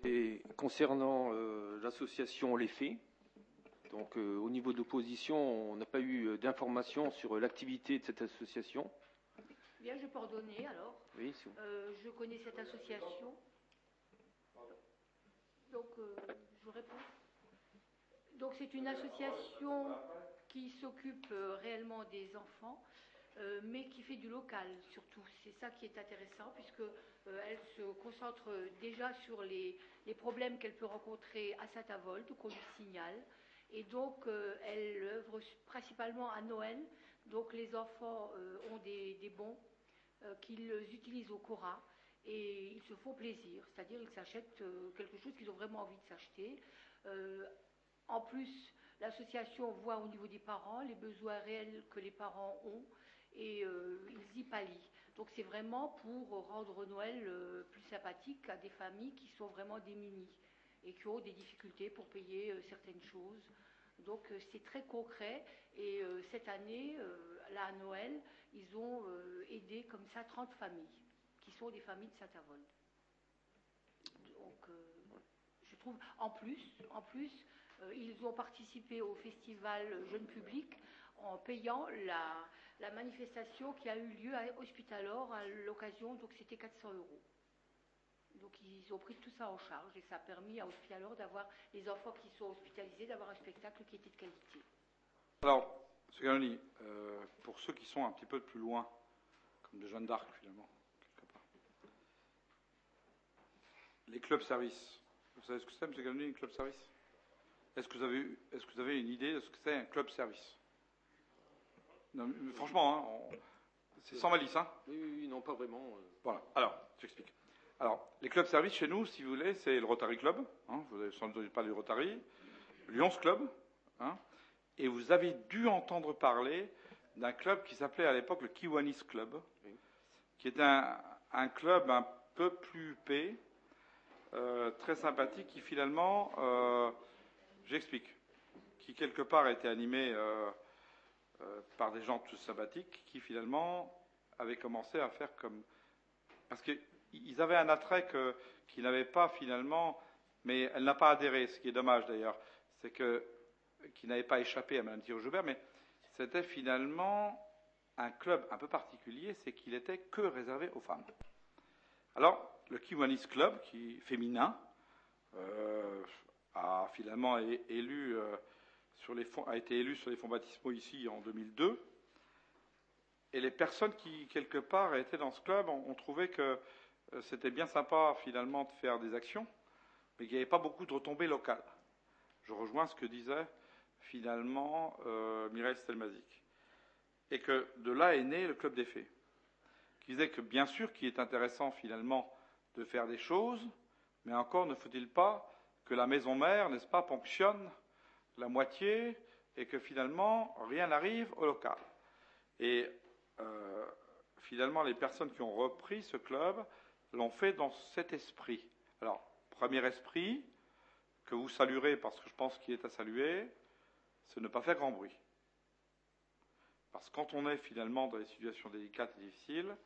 Et concernant l'association Les Fées, donc au niveau de l'opposition, on n'a pas eu d'informations sur l'activité de cette association. Bien, je peux en donner alors. Oui, je connais cette association. Donc, je réponds. Donc, c'est une association qui s'occupe réellement des enfants, mais qui fait du local surtout. C'est ça qui est intéressant, puisque elle se concentre déjà sur les problèmes qu'elle peut rencontrer à Saint-Avold, qu'on lui signale. Et donc, elle œuvre principalement à Noël. Donc, les enfants ont des bons qu'ils utilisent au Cora et ils se font plaisir. C'est-à-dire, ils s'achètent quelque chose qu'ils ont vraiment envie de s'acheter. En plus, l'association voit au niveau des parents les besoins réels que les parents ont et ils y pallient. Donc, c'est vraiment pour rendre Noël plus sympathique à des familles qui sont vraiment démunies et qui ont des difficultés pour payer certaines choses. Donc c'est très concret et cette année, là à Noël, ils ont aidé comme ça 30 familles, qui sont des familles de Saint-Avold. Donc je trouve, en plus, ils ont participé au festival Jeune Public en payant la manifestation qui a eu lieu à Hospitalor à l'occasion, donc c'était 400 €. Donc ils ont pris tout ça en charge et ça a permis à Hospitalor d'avoir les enfants qui sont hospitalisés, d'avoir un spectacle qui était de qualité. Alors, M. Ganoni, pour ceux qui sont un petit peu plus loin, comme de Jeanne d'Arc finalement, quelque part, les clubs services. Vous savez ce que c'est, M. Galoni, un club service? Est-ce que vous avez une idée de ce que c'est un club service? Non, franchement, hein, c'est sans malice. Hein. Oui, non, pas vraiment. Voilà, alors, j'explique. Alors, les clubs services chez nous, si vous voulez, c'est le Rotary Club. Hein, vous avez sans doute parlé du Rotary. Lyons Club. Hein, et vous avez dû entendre parler d'un club qui s'appelait à l'époque le Kiwanis Club, qui était un club un peu plus huppé, très sympathique, qui finalement, j'explique, qui quelque part était animé par des gens tous sympathiques, qui finalement avaient commencé à faire comme... Parce qu'ils avaient un attrait qu'ils n'avaient pas finalement, mais elle n'a pas adhéré, ce qui est dommage d'ailleurs, c'est qu'il n'avait pas échappé à Mme Thiraud-Joubert, mais c'était finalement un club un peu particulier, c'est qu'il était que réservé aux femmes. Alors, le Kiwanis Club, qui féminin, a finalement été élu sur les fonds baptismaux ici en 2002. Et les personnes qui, quelque part, étaient dans ce club ont trouvé que c'était bien sympa, finalement, de faire des actions, mais qu'il n'y avait pas beaucoup de retombées locales. Je rejoins ce que disait, finalement, Mireille Stelmazik. Et que de là est né le Club des Fées, qui disait que, bien sûr, qu'il est intéressant, finalement, de faire des choses, mais encore ne faut-il pas que la maison mère, n'est-ce pas, ponctionne la moitié et que, finalement, rien n'arrive au local. Et finalement, les personnes qui ont repris ce club l'ont fait dans cet esprit. Alors, premier esprit, que vous saluerez parce que je pense qu'il est à saluer, c'est ne pas faire grand bruit. Parce que quand on est finalement dans des situations délicates et difficiles,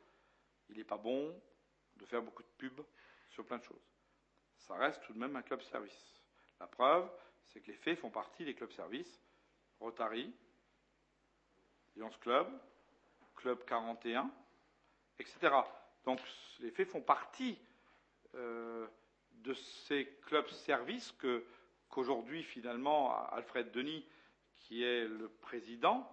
il n'est pas bon de faire beaucoup de pubs sur plein de choses. Ça reste tout de même un club service. La preuve, c'est que les Fées font partie des clubs services. Rotary, Lyons Club, Club 41, etc. Donc les Fées font partie de ces clubs services qu'aujourd'hui, finalement, Alfred Denis, qui est le président,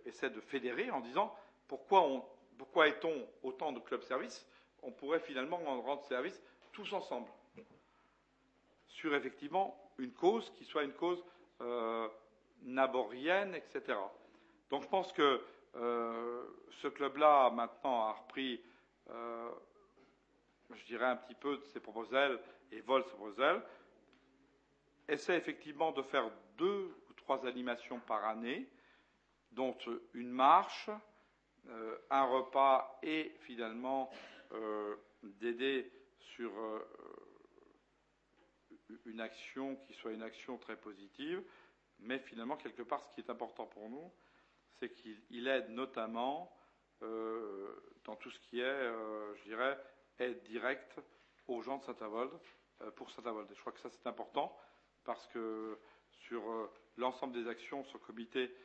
essaie de fédérer en disant pourquoi est-on autant de clubs services? On pourrait finalement rendre service tous ensemble sur effectivement une cause qui soit une cause naborienne, etc. Donc je pense que ce club-là maintenant a repris, je dirais, un petit peu de ses propres ailes et vole ses propres ailes, essaie effectivement de faire 2 ou 3 animations par année, dont une marche, un repas et finalement d'aider sur une action qui soit une action très positive, mais finalement, quelque part, ce qui est important pour nous, c'est qu'il aide notamment dans tout ce qui est, je dirais, aide directe aux gens de Saint-Avold, pour Saint-Avold. Et je crois que ça, c'est important, parce que sur l'ensemble des actions, ce comité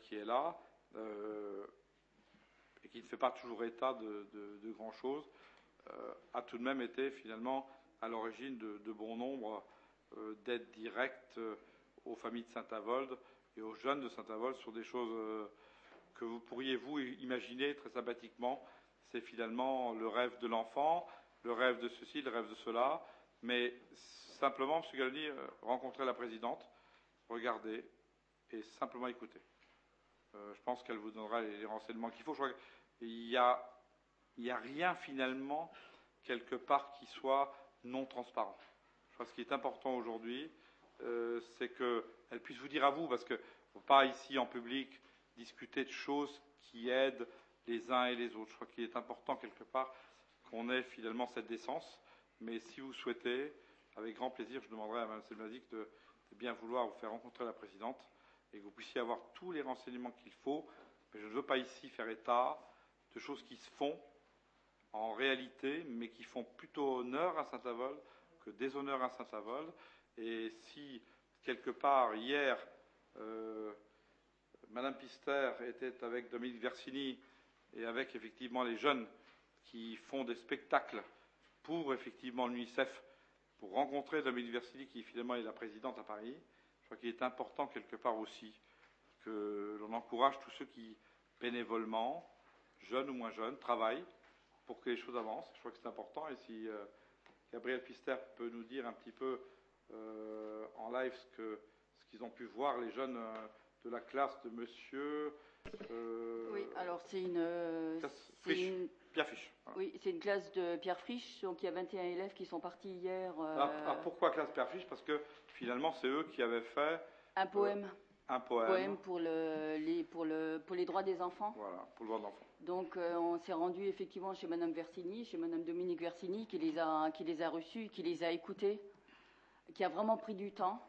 qui est là, et qui ne fait pas toujours état de grand-chose, a tout de même été finalement à l'origine de bon nombre d'aides directes aux familles de Saint-Avold et aux jeunes de Saint-Avold sur des choses que vous pourriez vous imaginer très sympathiquement. C'est finalement le rêve de l'enfant, le rêve de ceci, le rêve de cela, mais simplement, M. Galoni, rencontrer la présidente, regarder et simplement écouter. Je pense qu'elle vous donnera les renseignements qu'il faut. Je crois qu'il n'y a rien finalement quelque part qui soit non transparent. Je crois que ce qui est important aujourd'hui, c'est qu'elle puisse vous dire à vous, parce qu'il ne faut pas ici en public discuter de choses qui aident les uns et les autres. Je crois qu'il est important quelque part qu'on ait finalement cette décence, mais si vous souhaitez, avec grand plaisir, je demanderai à Mme Selmazik de bien vouloir vous faire rencontrer la présidente et que vous puissiez avoir tous les renseignements qu'il faut, mais je ne veux pas ici faire état de choses qui se font en réalité, mais qui font plutôt honneur à Saint-Avold que déshonneur à Saint-Avold. Et si, quelque part, hier, Madame Pister était avec Dominique Versini et avec, effectivement, les jeunes qui font des spectacles pour, effectivement, l'UNICEF, pour rencontrer Dominique Versini, qui, finalement, est la présidente à Paris, je crois qu'il est important, quelque part aussi, que l'on encourage tous ceux qui, bénévolement, jeunes ou moins jeunes, travaillent pour que les choses avancent. Je crois que c'est important. Et si Gabriel Pister peut nous dire un petit peu en live ce qu'ils ont pu voir, les jeunes de la classe de monsieur. Oui, alors c'est Pierre Fiche. Voilà. Oui, c'est une classe de Pierre Friche, donc il y a 21 élèves qui sont partis hier. Pourquoi classe Pierre Fiche? Parce que finalement, c'est eux qui avaient fait un poème. Un poème pour les droits des enfants. Voilà, pour le droit de l'enfant. Donc on s'est rendu effectivement chez Madame Versini, chez Madame Dominique Versini, qui les a reçus, qui les a écoutés, qui a vraiment pris du temps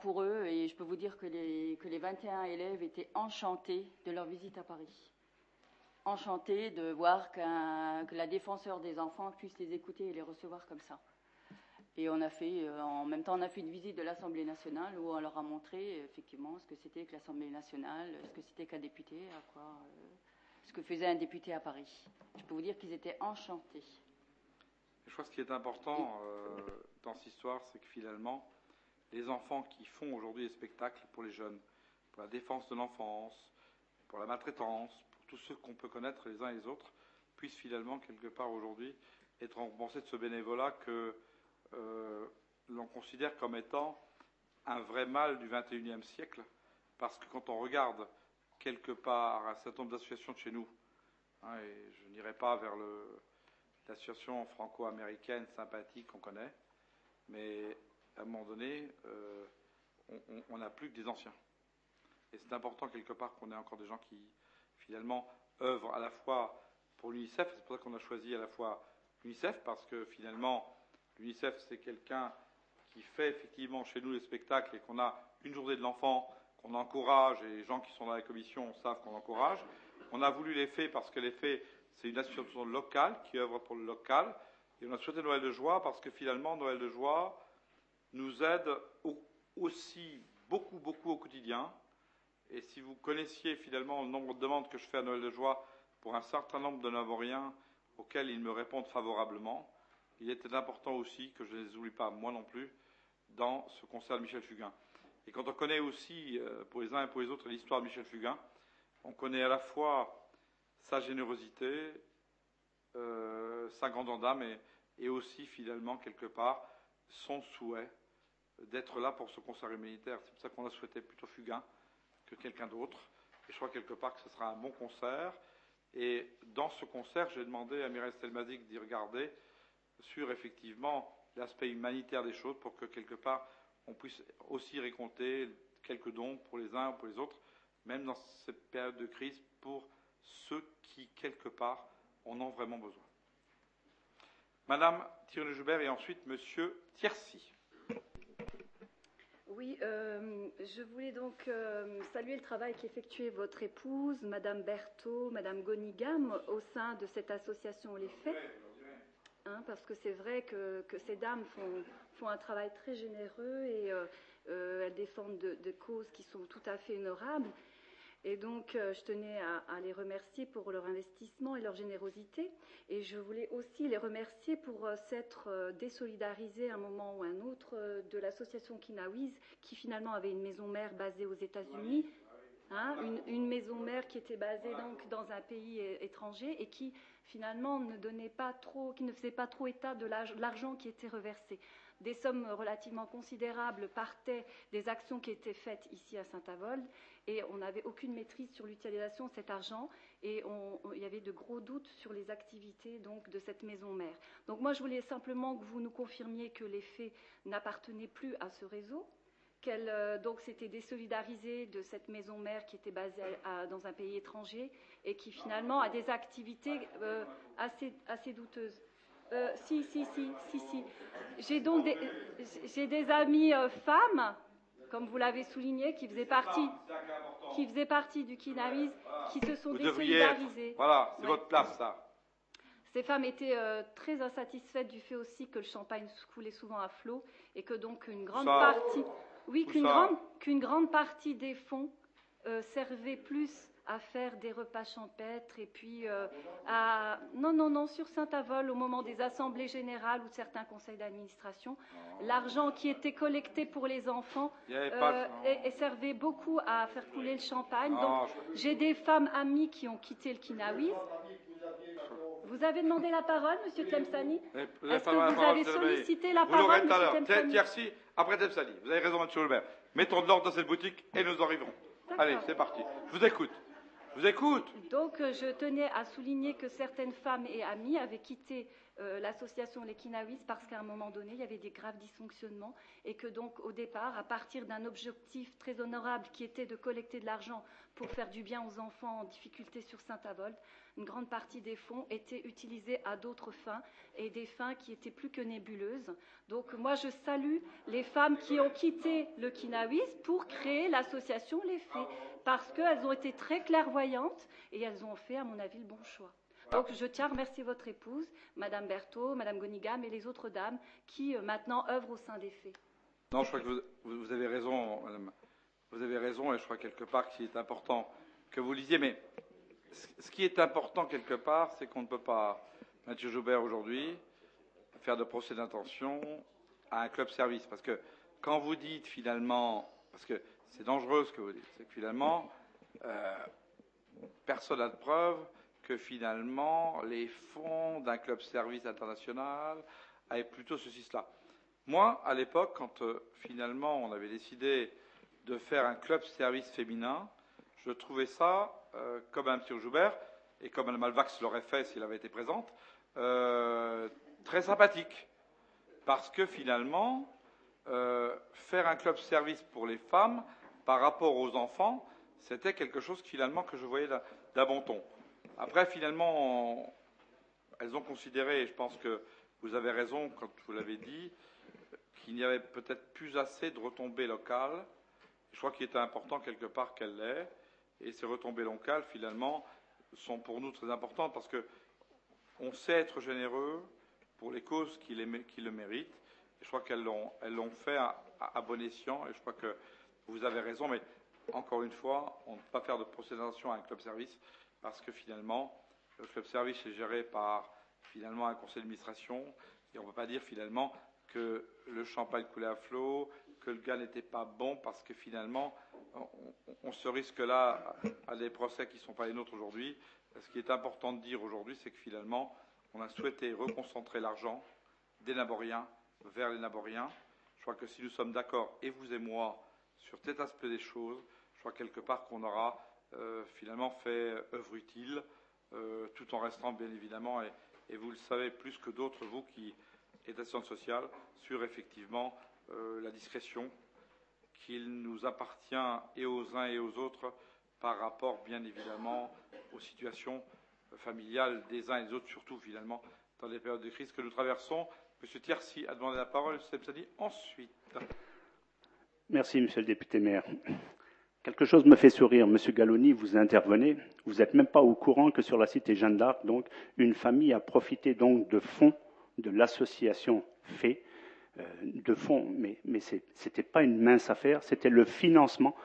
pour eux. Et je peux vous dire que les 21 élèves étaient enchantés de leur visite à Paris. Enchantés de voir que la défenseure des enfants puisse les écouter et les recevoir comme ça. Et on a fait, en même temps, on a fait une visite de l'Assemblée nationale où on leur a montré effectivement ce que c'était que l'Assemblée nationale, ce que c'était qu'un député, ce que faisait un député à Paris. Je peux vous dire qu'ils étaient enchantés. Je crois que ce qui est important dans cette histoire, c'est que finalement, les enfants qui font aujourd'hui des spectacles pour les jeunes, pour la défense de l'enfance, pour la maltraitance, pour tous ceux qu'on peut connaître les uns et les autres, puissent finalement, quelque part aujourd'hui, être récompensés de ce bénévolat que l'on considère comme étant un vrai mal du XXIe siècle, parce que quand on regarde quelque part un certain nombre d'associations de chez nous, et je n'irai pas vers l'association franco-américaine sympathique qu'on connaît, mais à un moment donné, on n'a plus que des anciens. Et c'est important quelque part qu'on ait encore des gens qui finalement œuvrent à la fois pour l'UNICEF. C'est pour ça qu'on a choisi à la fois l'UNICEF, parce que finalement l'UNICEF, c'est quelqu'un qui fait effectivement chez nous les spectacles et qu'on a une journée de l'enfant, qu'on encourage, et les gens qui sont dans la commission savent qu'on encourage. On a voulu les Fées parce que les Fées, c'est une association locale qui œuvre pour le local. Et on a souhaité Noël de Joie parce que finalement, Noël de Joie nous aide aussi beaucoup au quotidien. Et si vous connaissiez finalement le nombre de demandes que je fais à Noël de Joie pour un certain nombre de Navoriens auxquels ils me répondent favorablement, il était important aussi que je ne les oublie pas, moi non plus, dans ce concert de Michel Fugain. Et quand on connaît aussi, pour les uns et pour les autres, l'histoire de Michel Fugain, on connaît à la fois sa générosité, sa grandeur d'âme, et aussi, finalement, quelque part, son souhait d'être là pour ce concert humanitaire. C'est pour ça qu'on a souhaité plutôt Fugain que quelqu'un d'autre. Et je crois quelque part que ce sera un bon concert. Et dans ce concert, j'ai demandé à Mireille Stelmazik d'y regarder sur effectivement l'aspect humanitaire des choses pour que quelque part on puisse aussi récolter quelques dons pour les uns ou pour les autres, même dans cette période de crise, pour ceux qui quelque part en ont vraiment besoin. Madame Thierry-Joubert et ensuite Monsieur Thiercy. Oui, je voulais donc saluer le travail qu'effectuait votre épouse, Madame Berthaud, Madame Gonigam, au sein de cette association Les Fées. Parce que c'est vrai que ces dames font un travail très généreux et elles défendent de causes qui sont tout à fait honorables. Et donc, je tenais à les remercier pour leur investissement et leur générosité. Et je voulais aussi les remercier pour s'être désolidarisés à un moment ou un autre de l'association Kinawiz, qui finalement avait une maison mère basée aux États-Unis. Une maison mère qui était basée donc dans un pays étranger et qui finalement ne faisait pas trop état de l'argent qui était reversé. Des sommes relativement considérables partaient des actions qui étaient faites ici à Saint-Avold et on n'avait aucune maîtrise sur l'utilisation de cet argent et il y avait de gros doutes sur les activités donc de cette maison mère. Donc moi je voulais simplement que vous nous confirmiez que les Fées n'appartenaient plus à ce réseau, qu'elle donc s'était désolidarisée de cette maison mère qui était basée dans un pays étranger et qui finalement a des activités assez douteuses. Si. J'ai donc des amies femmes, comme vous l'avez souligné, qui faisaient partie du Kinawiz, qui se sont désolidarisées. Voilà, c'est votre place, ça. Ces femmes étaient très insatisfaites du fait aussi que le champagne coulait souvent à flot et que donc une grande partie des fonds servait plus à faire des repas champêtres et puis sur Saint-Avold au moment des assemblées générales ou de certains conseils d'administration, l'argent qui était collecté pour les enfants servait beaucoup à faire couler le champagne. Donc j'ai des femmes amies qui ont quitté le Kinawiz. Vous avez demandé la parole, Monsieur Tlemcani? Vous avez Est-ce que vous avez sollicité la Vous l'aurez parole, tout à l'heure. Monsieur Tlemcani? Tiercy, après Tlemcani. Vous avez raison, Monsieur Lebert. Mettons de l'ordre dans cette boutique et nous arriverons. Allez, c'est parti. Je vous écoute. Je vous écoute. Donc, je tenais à souligner que certaines femmes et amies avaient quitté l'association Les Kinawis parce qu'à un moment donné, il y avait des graves dysfonctionnements et que donc, au départ, à partir d'un objectif très honorable qui était de collecter de l'argent pour faire du bien aux enfants en difficulté sur Saint-Avold, une grande partie des fonds étaient utilisés à d'autres fins et des fins qui étaient plus que nébuleuses. Donc, moi, je salue les femmes qui ont quitté le Kinawis pour créer l'association Les Fées parce qu'elles ont été très clairvoyantes et elles ont fait, à mon avis, le bon choix. Donc, je tiens à remercier votre épouse, Madame Berthaud, Madame Gonigam et les autres dames qui, maintenant, œuvrent au sein des Fées. Non, je crois que vous avez raison, Madame. Vous avez raison, et je crois quelque part qu'il est important que vous lisiez. Mais ce qui est important quelque part, c'est qu'on ne peut pas, Mathieu Joubert, aujourd'hui, faire de procès d'intention à un club service. Parce que quand vous dites finalement, parce que c'est dangereux ce que vous dites, c'est que finalement, personne n'a de preuve que finalement les fonds d'un club service international avaient plutôt ceci, cela. Moi, à l'époque, quand finalement on avait décidé de faire un club service féminin, je trouvais ça, comme Mme Joubert, et comme Mme Alvax l'aurait fait s'il avait été présente, très sympathique. Parce que finalement, faire un club service pour les femmes par rapport aux enfants, c'était quelque chose finalement que je voyais d'un bon ton. Après, finalement, elles ont considéré, et je pense que vous avez raison quand vous l'avez dit, qu'il n'y avait peut-être plus assez de retombées locales. Je crois qu'il était important quelque part qu'elles l'aient. Et ces retombées locales, finalement, sont pour nous très importantes parce qu'on sait être généreux pour les causes qui le méritent. Et je crois qu'elles l'ont fait à bon escient. Et je crois que vous avez raison. Mais encore une fois, on ne peut pas faire de procédation à un club service parce que finalement, le club service est géré par finalement un conseil d'administration. Et on ne peut pas dire finalement que le champagne coulait à flot, que le gars n'était pas bon, parce que finalement, on se risque là à des procès qui ne sont pas les nôtres aujourd'hui. Ce qui est important de dire aujourd'hui, c'est que finalement, on a souhaité reconcentrer l'argent des Naboriens vers les Naboriens. Je crois que si nous sommes d'accord, et vous et moi, sur cet aspect des choses, je crois quelque part qu'on aura finalement fait œuvre utile, tout en restant bien évidemment, et vous le savez plus que d'autres, vous qui êtes assistante sociale, sur effectivement la discrétion qu'il nous appartient et aux uns et aux autres par rapport bien évidemment aux situations familiales des uns et des autres, surtout finalement dans les périodes de crise que nous traversons. Monsieur Tiercy a demandé la parole, M. Tlemcani ensuite. Merci, Monsieur le député maire. Quelque chose me fait sourire. Monsieur Galloni, vous intervenez. Vous n'êtes même pas au courant que sur la cité Jeanne d'Arc, donc, une famille a profité donc de fonds de l'association FEE, de fonds, mais ce n'était pas une mince affaire, c'était le financement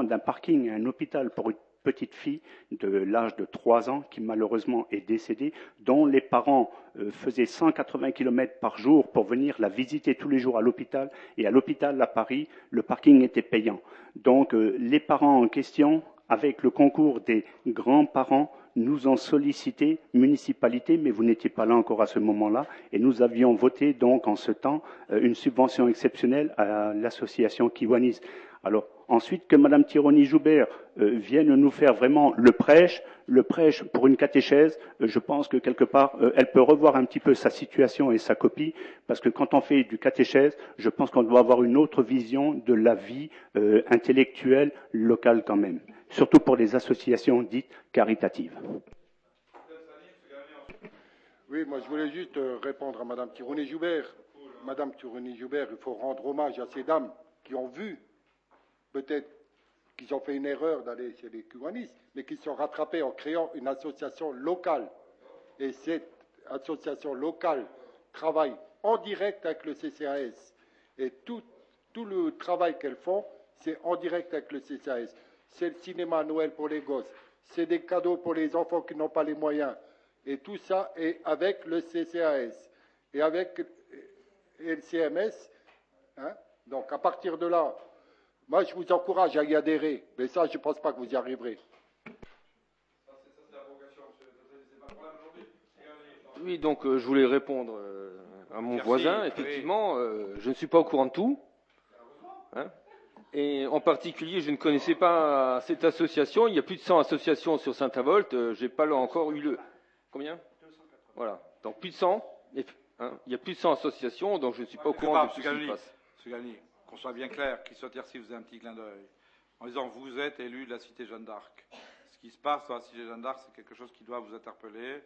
d'un parking à un hôpital pour une petite fille de l'âge de 3 ans qui malheureusement est décédée, dont les parents faisaient 180 km par jour pour venir la visiter tous les jours à l'hôpital, et à l'hôpital à Paris, le parking était payant. Donc les parents en question, avec le concours des grands-parents, nous ont sollicité, municipalité, mais vous n'étiez pas là encore à ce moment-là, et nous avions voté donc en ce temps une subvention exceptionnelle à l'association Kiwanis. Alors ensuite que Mme Tironi-Joubert vienne nous faire vraiment le prêche pour une catéchèse, je pense que quelque part elle peut revoir un petit peu sa situation et sa copie, parce que quand on fait du catéchèse, je pense qu'on doit avoir une autre vision de la vie intellectuelle locale quand même, surtout pour les associations dites caritatives. Oui, moi je voulais juste répondre à Mme Tironi-Joubert. Mme Tironi-Joubert, il faut rendre hommage à ces dames qui ont vu, peut-être qu'ils ont fait une erreur d'aller chez les Kiwanis, mais qui sont rattrapés en créant une association locale. Et cette association locale travaille en direct avec le CCAS. Et tout le travail qu'elles font, c'est en direct avec le CCAS. C'est le cinéma à Noël pour les gosses. C'est des cadeaux pour les enfants qui n'ont pas les moyens. Et tout ça est avec le CCAS. Et avec le CMS. Hein. Donc, à partir de là, moi, je vous encourage à y adhérer. Mais ça, je ne pense pas que vous y arriverez. Ça, c'est la vocation, monsieur. C'est pas le problème aujourd'hui. Oui, donc je voulais répondre à mon Merci, voisin. oui. Effectivement, je ne suis pas au courant de tout. Hein. Et en particulier, je ne connaissais pas cette association. Il y a plus de 100 associations sur Saint-Avold. J'ai pas là encore eu le... Combien? Voilà. Donc plus de 100. Hein. Il y a plus de 100 associations, donc je ne suis pas au courant de tout ce qui se passe. Monsieur Gagny, qu'on soit bien clair, qu'il soit Tircy faisait un petit clin d'œil, en disant vous êtes élu de la cité Jeanne d'Arc. Ce qui se passe dans la cité Jeanne d'Arc, c'est quelque chose qui doit vous interpeller.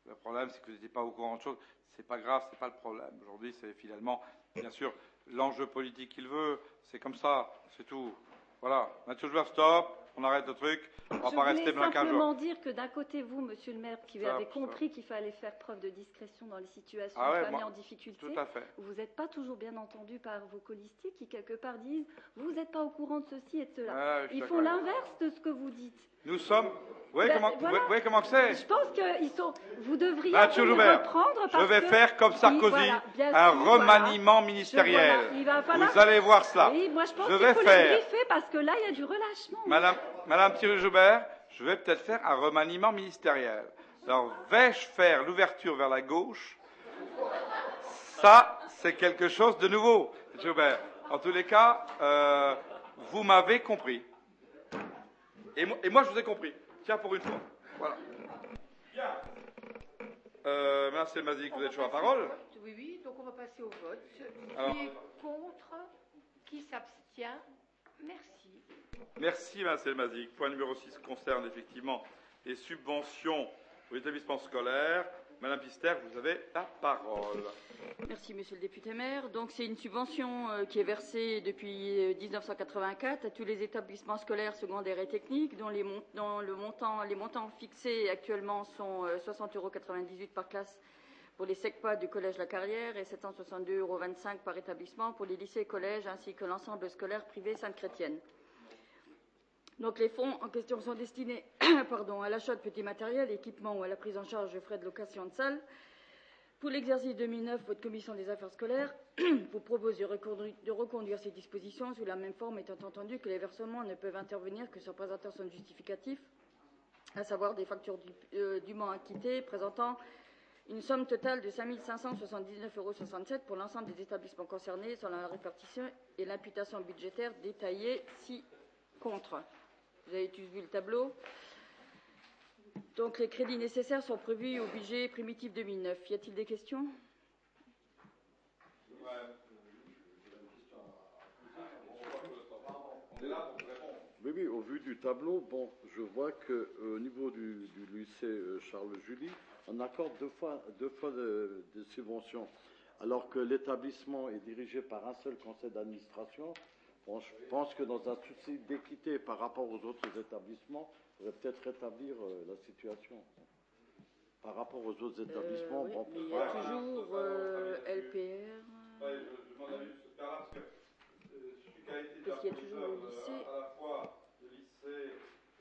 Le problème, c'est que vous n'étiez pas au courant de choses. C'est pas grave, c'est pas le problème. Aujourd'hui, c'est finalement, bien sûr, l'enjeu politique qu'il veut. C'est comme ça, c'est tout. Voilà. Mathieu Joueur, stop. On arrête le truc. On va pas rester blanc qu'un jour. Je voulais simplement dire que d'un côté, vous, monsieur le maire, qui avez compris qu'il fallait faire preuve de discrétion dans les situations de familles en difficulté, tout à fait. vous n'êtes pas toujours bien entendu par vos colistiers qui, quelque part, disent « vous n'êtes pas au courant de ceci et de cela ». Ils font l'inverse de ce que vous dites. Nous sommes... Vous voyez comment que c'est? Je pense que vous devriez Mathieu Joubert, reprendre parce je vais faire comme Sarkozy, un remaniement ministériel. Vous allez voir cela. Oui, moi je pense qu'il faut les briefer parce que là, il y a du relâchement. Madame Thierry Joubert, je vais peut-être faire un remaniement ministériel. Alors, vais-je faire l'ouverture vers la gauche? Ça, c'est quelque chose de nouveau, Joubert. En tous les cas, vous m'avez compris. Et moi, je vous ai compris. Tiens, pour une fois. Voilà. Bien. Madame Selmazik, vous êtes sur la parole. Oui, oui, donc on va passer au vote. Qui est contre? Qui s'abstient? Merci. Merci, Madame Selmazik. Point numéro 6 concerne effectivement les subventions aux établissements scolaires. Madame Pister, vous avez la parole. Merci, monsieur le député maire. Donc, c'est une subvention qui est versée depuis 1984 à tous les établissements scolaires secondaires et techniques, dont les montants fixés actuellement sont 60,98 € par classe pour les SECPA du collège La Carrière et 762,25 € par établissement pour les lycées et collèges ainsi que l'ensemble scolaire privé Sainte-Chrétienne. Donc, les fonds en question sont destinés à l'achat de petits matériels, équipements ou à la prise en charge de frais de location de salles. Pour l'exercice 2009, votre commission des affaires scolaires vous propose de reconduire ces dispositions sous la même forme, étant entendu que les versements ne peuvent intervenir que sur présentation de justificatifs, à savoir des factures dûment acquittées présentant une somme totale de 5 579,67 € pour l'ensemble des établissements concernés, sans la répartition et l'imputation budgétaire détaillée ci-contre. Vous avez tous vu le tableau. Donc, les crédits nécessaires sont prévus au budget primitif 2009. Y a-t-il des questions? Oui, au vu du tableau, je vois qu'au niveau du lycée Charles Julie, on accorde deux fois de subventions, alors que l'établissement est dirigé par un seul conseil d'administration. Je pense que dans un souci d'équité par rapport aux autres établissements, il faudrait peut-être rétablir la situation. Par rapport aux autres établissements, oui, il y a toujours LPR. Je demande à M. Perla parce que celui qui a été Parce qu'il y a toujours le lycée. à la fois de lycée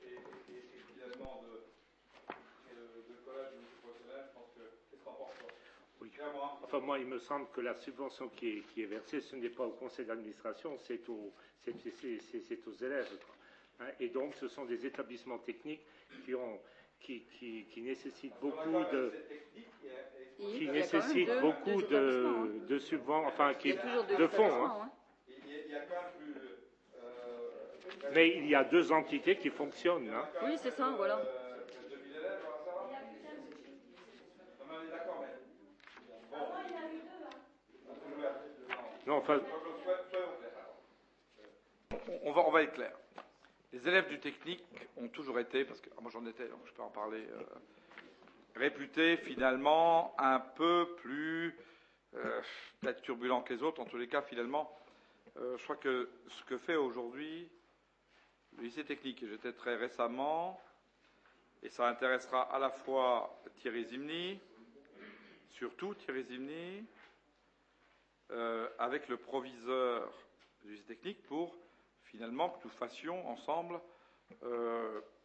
et finalement de collège ou professionnel, je pense que qu'est-ce qu'on pense? Oui. Enfin, moi, il me semble que la subvention qui est versée, ce n'est pas au conseil d'administration, c'est aux élèves. Quoi. Hein, et donc, ce sont des établissements techniques qui nécessitent beaucoup de... Qui nécessitent beaucoup de subventions, enfin, de fonds. Hein. Il y a quand même plus... Mais il y a deux entités qui fonctionnent. Hein. Oui, c'est ça, voilà. Non, enfin... On va être clair. Les élèves du technique ont toujours été, parce que moi j'en étais, donc je peux en parler, réputés finalement un peu plus peut-être turbulents que les autres. En tous les cas, finalement, je crois que ce que fait aujourd'hui le lycée technique, et j'étais très récemment, et ça intéressera à la fois Thierry Zimny, surtout Thierry Zimny, avec le proviseur du lycée technique pour finalement que nous fassions ensemble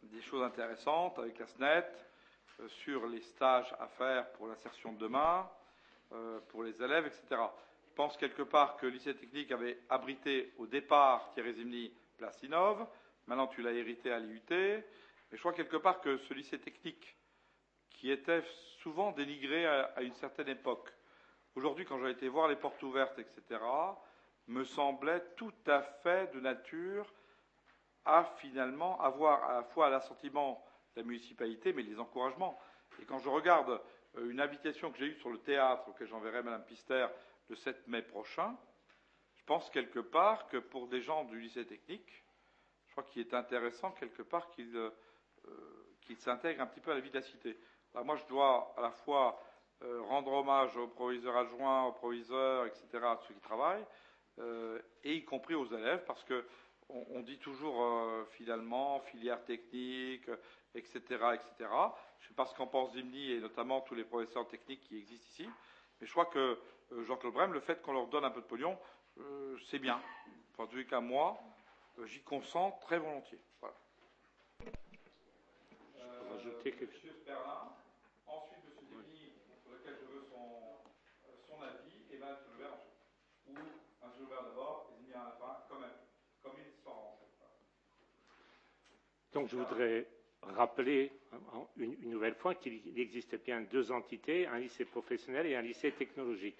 des choses intéressantes avec la SNET sur les stages à faire pour l'insertion de demain, pour les élèves, etc. Je pense quelque part que le lycée technique avait abrité au départ Thierry Zimny Place Innov, maintenant tu l'as hérité à l'IUT, mais je crois quelque part que ce lycée technique qui était souvent dénigré à une certaine époque. Aujourd'hui, quand j'ai été voir les portes ouvertes, etc., me semblait tout à fait de nature à finalement avoir à la fois l'assentiment de la municipalité, mais les encouragements. Et quand je regarde une invitation que j'ai eue sur le théâtre, auquel j'enverrai Mme Pister le 7 mai prochain, je pense quelque part que pour des gens du lycée technique, je crois qu'il est intéressant quelque part qu'ils s'intègrent un petit peu à la vie de la cité. Alors moi, je dois à la fois rendre hommage aux proviseurs adjoints, aux proviseurs, etc., à ceux qui travaillent, et y compris aux élèves, parce que on dit toujours finalement filière technique, etc., etc. Je ne sais pas ce qu'en pense Zimni et notamment tous les professeurs techniques qui existent ici, mais je crois que Jean-Claude Brem, le fait qu'on leur donne un peu de pognon, c'est bien. Enfin, en tout cas, moi, j'y consens très volontiers. Voilà. Rajouter quelque chose. M. Sperlin, ensuite M. Zimni, sur lequel je veux son avis, et Mme Joubert ensuite. Ou M. Joubert d'abord, et Zimni à la fin, comme une histoire en fait. Donc je voudrais rappeler une nouvelle fois qu'il existe bien deux entités, un lycée professionnel et un lycée technologique.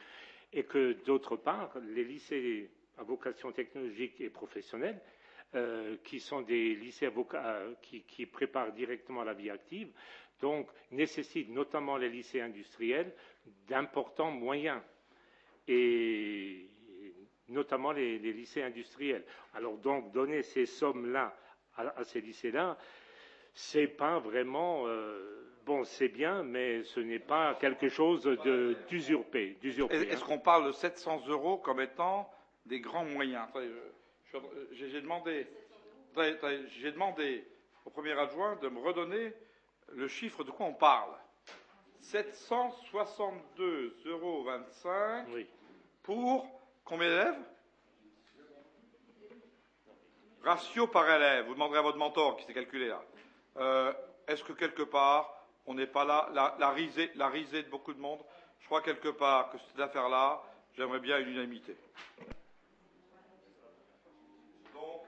Et que d'autre part, les lycées à vocation technologique et professionnelle, qui sont des lycées qui préparent directement à la vie active, donc nécessitent notamment les lycées industriels d'importants moyens. Et notamment les lycées industriels. Alors donc donner ces sommes-là à ces lycées-là, c'est pas vraiment bon, c'est bien, mais ce n'est pas quelque chose d'usurpé. Est-ce qu'on parle de 700 € comme étant des grands moyens? J'ai demandé au premier adjoint de me redonner le chiffre de quoi on parle. 762,25 € oui. Pour combien d'élèves? Ratio par élève. Vous demanderez à votre mentor qui s'est calculé là. Est-ce que quelque part, on n'est pas là, la risée de beaucoup de monde? Je crois quelque part que cette affaire-là, j'aimerais bien une unanimité. Donc,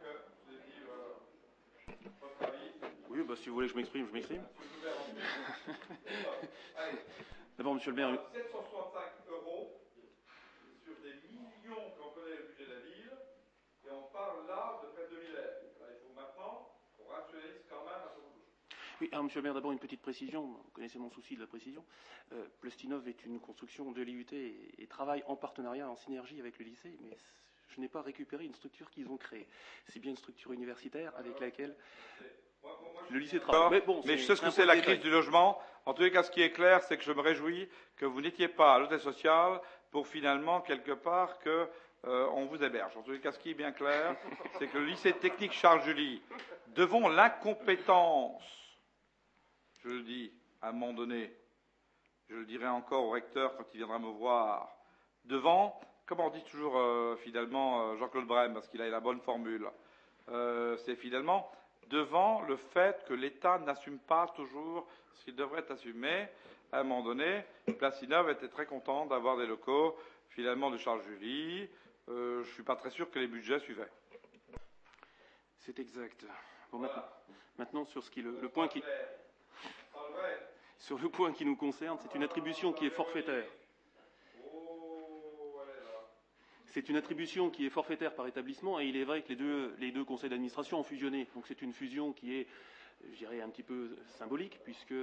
vous avez dit votre avis? Oui, bah, si vous voulez que je m'exprime, je m'exprime. D'abord, monsieur le maire. 765 € sur des millions qu'on connaît le budget de la ville, et on parle là de près de 2000 élèves. Il faut maintenant qu'on rationalise quand même un peu beaucoup de choses. Oui, alors monsieur le maire, d'abord une petite précision. Vous connaissez mon souci de la précision. Plustinov est une construction de l'IUT et travaille en partenariat, en synergie avec le lycée, mais je n'ai pas récupéré une structure qu'ils ont créée. C'est bien une structure universitaire avec laquelle le lycée travaille. Mais je sais ce que c'est la crise du logement. En tous les cas, ce qui est clair, c'est que je me réjouis que vous n'étiez pas à l'hôtel social pour finalement, quelque part, on vous héberge. En tous les cas, ce qui est bien clair, c'est que le lycée technique Charles-Julie, devant l'incompétence, je le dis à un moment donné, je le dirai encore au recteur quand il viendra me voir, devant, comme on dit toujours finalement Jean-Claude Brem, parce qu'il a la bonne formule, c'est finalement devant le fait que l'État n'assume pas toujours ce qu'il devrait assumer. À un moment donné, Plastinov était très content d'avoir des locaux finalement de Charles-Julie. Je ne suis pas très sûr que les budgets suivaient. C'est exact. Bon, maintenant sur ce qui le point qui sur le point qui nous concerne, c'est une attribution qui est forfaitaire. C'est une attribution qui est forfaitaire par établissement, et il est vrai que les deux conseils d'administration ont fusionné. Donc c'est une fusion qui est, je dirais, un petit peu symbolique, puisque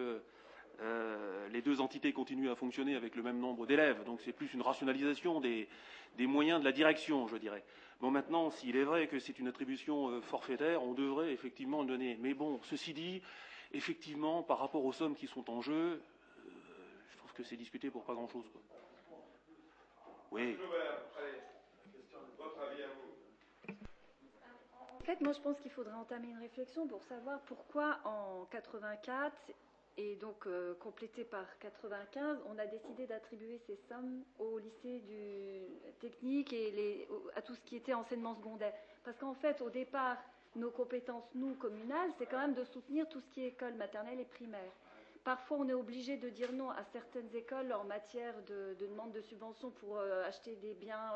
les deux entités continuent à fonctionner avec le même nombre d'élèves. Donc c'est plus une rationalisation des moyens de la direction, je dirais. Bon, maintenant, s'il est vrai que c'est une attribution forfaitaire, on devrait effectivement le donner. Mais bon, ceci dit, effectivement, par rapport aux sommes qui sont en jeu, je trouve que c'est discuté pour pas grand-chose, quoi. Oui. En fait, moi, je pense qu'il faudrait entamer une réflexion pour savoir pourquoi en 84 et donc complété par 95, on a décidé d'attribuer ces sommes au lycée du technique et à tout ce qui était enseignement secondaire. Parce qu'en fait, au départ, nos compétences, nous, communales, c'est quand même de soutenir tout ce qui est école maternelle et primaire. parfois on est obligé de dire non à certaines écoles en matière de demande de subvention pour acheter des biens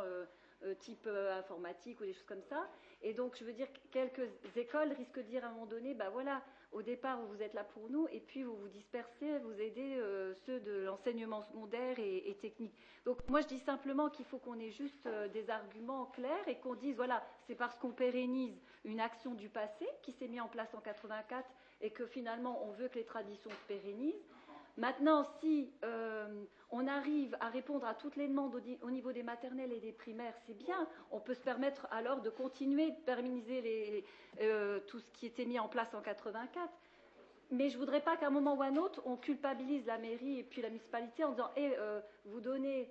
type informatique ou des choses comme ça. Et donc, je veux dire, quelques écoles risquent de dire à un moment donné, ben voilà, au départ, vous êtes là pour nous, et puis vous vous dispersez, vous aidez ceux de l'enseignement secondaire et technique. Donc, moi, je dis simplement qu'il faut qu'on ait juste des arguments clairs et qu'on dise, voilà, c'est parce qu'on pérennise une action du passé qui s'est mise en place en 84 et que finalement, on veut que les traditions se pérennisent. Maintenant, si on arrive à répondre à toutes les demandes au niveau des maternelles et des primaires, c'est bien. On peut se permettre alors de continuer de pérenniser tout ce qui était mis en place en 84. Mais je ne voudrais pas qu'à un moment ou à un autre, on culpabilise la mairie et puis la municipalité en disant vous donnez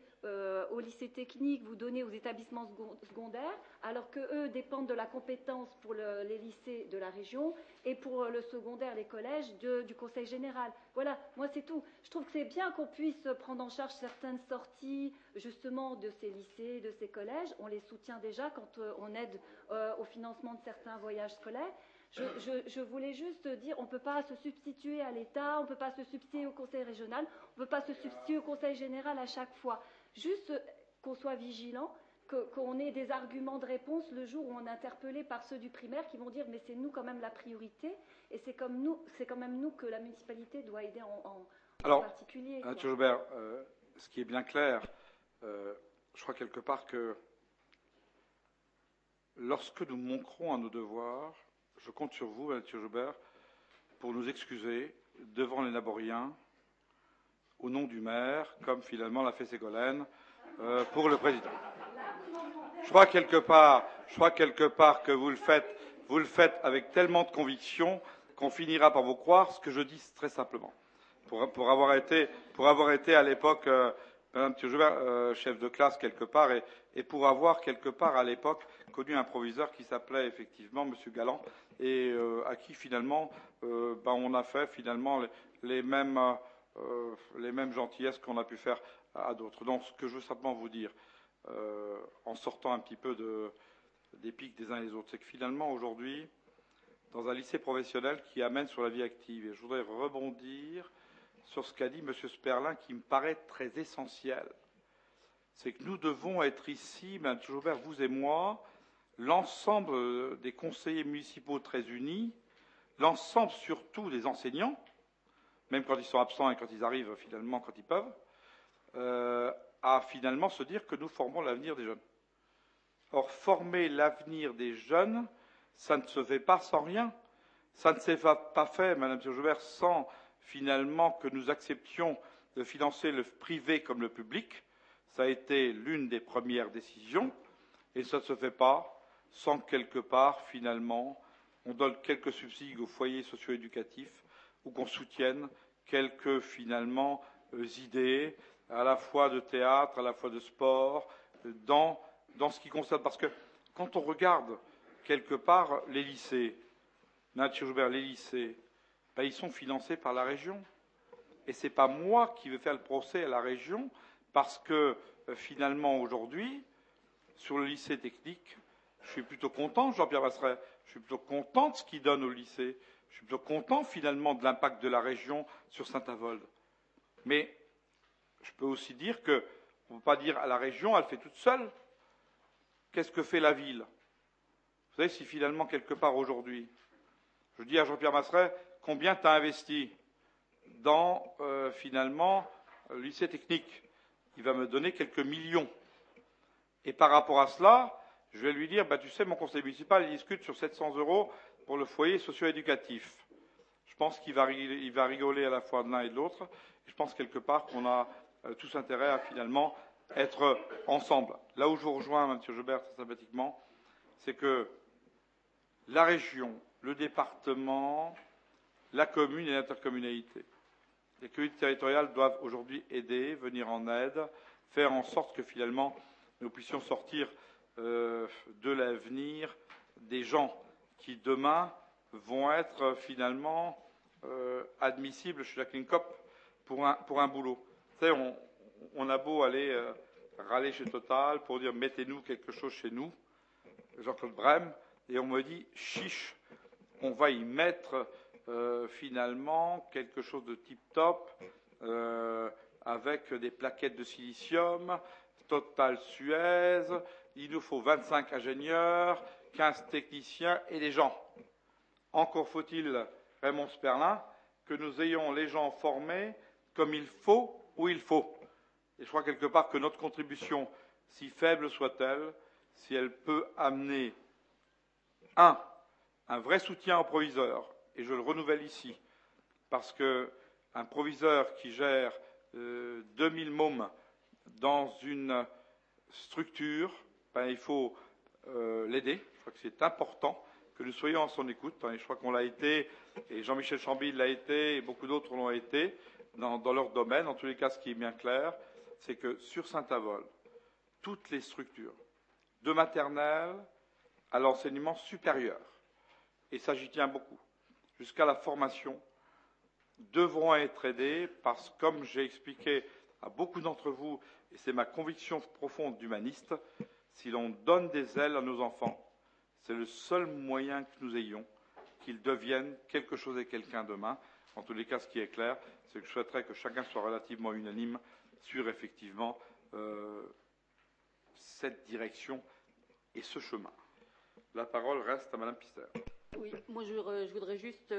au lycée technique, vous donnez aux établissements secondaires, alors qu'eux dépendent de la compétence pour les lycées de la région et pour le secondaire, les collèges, du conseil général. Voilà, moi c'est tout. Je trouve que c'est bien qu'on puisse prendre en charge certaines sorties justement de ces lycées, de ces collèges. On les soutient déjà quand on aide au financement de certains voyages scolaires. Je voulais juste dire, on ne peut pas se substituer à l'État, on ne peut pas se substituer au conseil régional, on ne peut pas se substituer au conseil général à chaque fois. Juste qu'on soit vigilant, qu'on ait des arguments de réponse le jour où on est interpellé par ceux du primaire qui vont dire mais c'est nous quand même la priorité et c'est quand même nous que la municipalité doit aider en particulier. Alors, M. Joubert, ce qui est bien clair, je crois quelque part que lorsque nous manquerons à nos devoirs, je compte sur vous, M. Joubert, pour nous excuser devant les Naboriens, au nom du maire, comme finalement l'a fait Ségolène, pour le président. Je crois quelque part que vous le faites avec tellement de conviction qu'on finira par vous croire ce que je dis très simplement. Pour avoir été à l'époque, Madame Joubert, chef de classe quelque part, et pour avoir quelque part à l'époque connu un proviseur qui s'appelait effectivement M. Galland, et à qui finalement on a fait finalement les mêmes gentillesses qu'on a pu faire à d'autres. Donc ce que je veux simplement vous dire, en sortant un petit peu des pics des uns et des autres, c'est que finalement aujourd'hui, dans un lycée professionnel qui amène sur la vie active, et je voudrais rebondir sur ce qu'a dit M. Sperlin qui me paraît très essentiel, c'est que nous devons être ici, Mme Joubert, vous et moi, l'ensemble des conseillers municipaux très unis, l'ensemble surtout des enseignants, même quand ils sont absents et quand ils arrivent finalement, quand ils peuvent, à finalement se dire que nous formons l'avenir des jeunes. Or, former l'avenir des jeunes, ça ne se fait pas sans rien. Ça ne s'est pas fait, Mme Joubert, sans finalement que nous acceptions de financer le privé comme le public. Ça a été l'une des premières décisions, et ça ne se fait pas sans que quelque part, finalement, on donne quelques subsides aux foyers socio-éducatifs ou qu'on soutienne quelques, finalement, idées, à la fois de théâtre, à la fois de sport, dans ce qui concerne. Parce que quand on regarde quelque part les lycées, Nathalie Joubert, les lycées, ils sont financés par la région. Et ce n'est pas moi qui vais faire le procès à la région, parce que finalement aujourd'hui, sur le lycée technique, je suis plutôt content, Jean-Pierre Masseret, je suis plutôt content de ce qu'il donne au lycée, je suis plutôt content finalement de l'impact de la région sur Saint-Avold. Mais je peux aussi dire qu'on ne peut pas dire à la région, elle fait toute seule. Qu'est-ce que fait la ville? Vous savez, si finalement quelque part aujourd'hui, je dis à Jean-Pierre Masseret, combien tu as investi dans finalement le lycée technique? Il va me donner quelques millions. Et par rapport à cela, je vais lui dire, tu sais, mon conseil municipal, il discute sur 700 € pour le foyer socio-éducatif. Je pense qu'il va rigoler à la fois de l'un et de l'autre. Et je pense quelque part qu'on a tous intérêt à finalement être ensemble. Là où je vous rejoins, M. Joubert, très sympathiquement, c'est que la région, le département, la commune et l'intercommunalité, les collectivités territoriales doivent aujourd'hui aider, venir en aide, faire en sorte que finalement nous puissions sortir de l'avenir des gens qui demain vont être finalement admissibles chez la CLINCOP pour un boulot. Vous savez, on a beau aller râler chez Total pour dire mettez-nous quelque chose chez nous, Jean-Claude Brem, et on me dit chiche, on va y mettre finalement quelque chose de tip-top, avec des plaquettes de silicium, Total Suez, il nous faut 25 ingénieurs, 15 techniciens et des gens. Encore faut-il, Raymond Sperlin, que nous ayons les gens formés comme il faut, où il faut. Et je crois quelque part que notre contribution, si faible soit-elle, si elle peut amener, un vrai soutien aux proviseurs, et je le renouvelle ici, parce qu'un proviseur qui gère 2000 mômes dans une structure, il faut l'aider. Je crois que c'est important que nous soyons à son écoute. Et je crois qu'on l'a été, et Jean-Michel Chambille l'a été, et beaucoup d'autres l'ont été dans leur domaine. En tous les cas, ce qui est bien clair, c'est que sur Saint-Avold, toutes les structures, de maternelle à l'enseignement supérieur, et ça j'y tiens beaucoup, jusqu'à la formation, devront être aidées parce que, comme j'ai expliqué à beaucoup d'entre vous, et c'est ma conviction profonde d'humaniste, si l'on donne des ailes à nos enfants, c'est le seul moyen que nous ayons qu'ils deviennent quelque chose et quelqu'un demain. En tous les cas, ce qui est clair, c'est que je souhaiterais que chacun soit relativement unanime sur, effectivement, cette direction et ce chemin. La parole reste à Madame Pister. Oui, moi je voudrais juste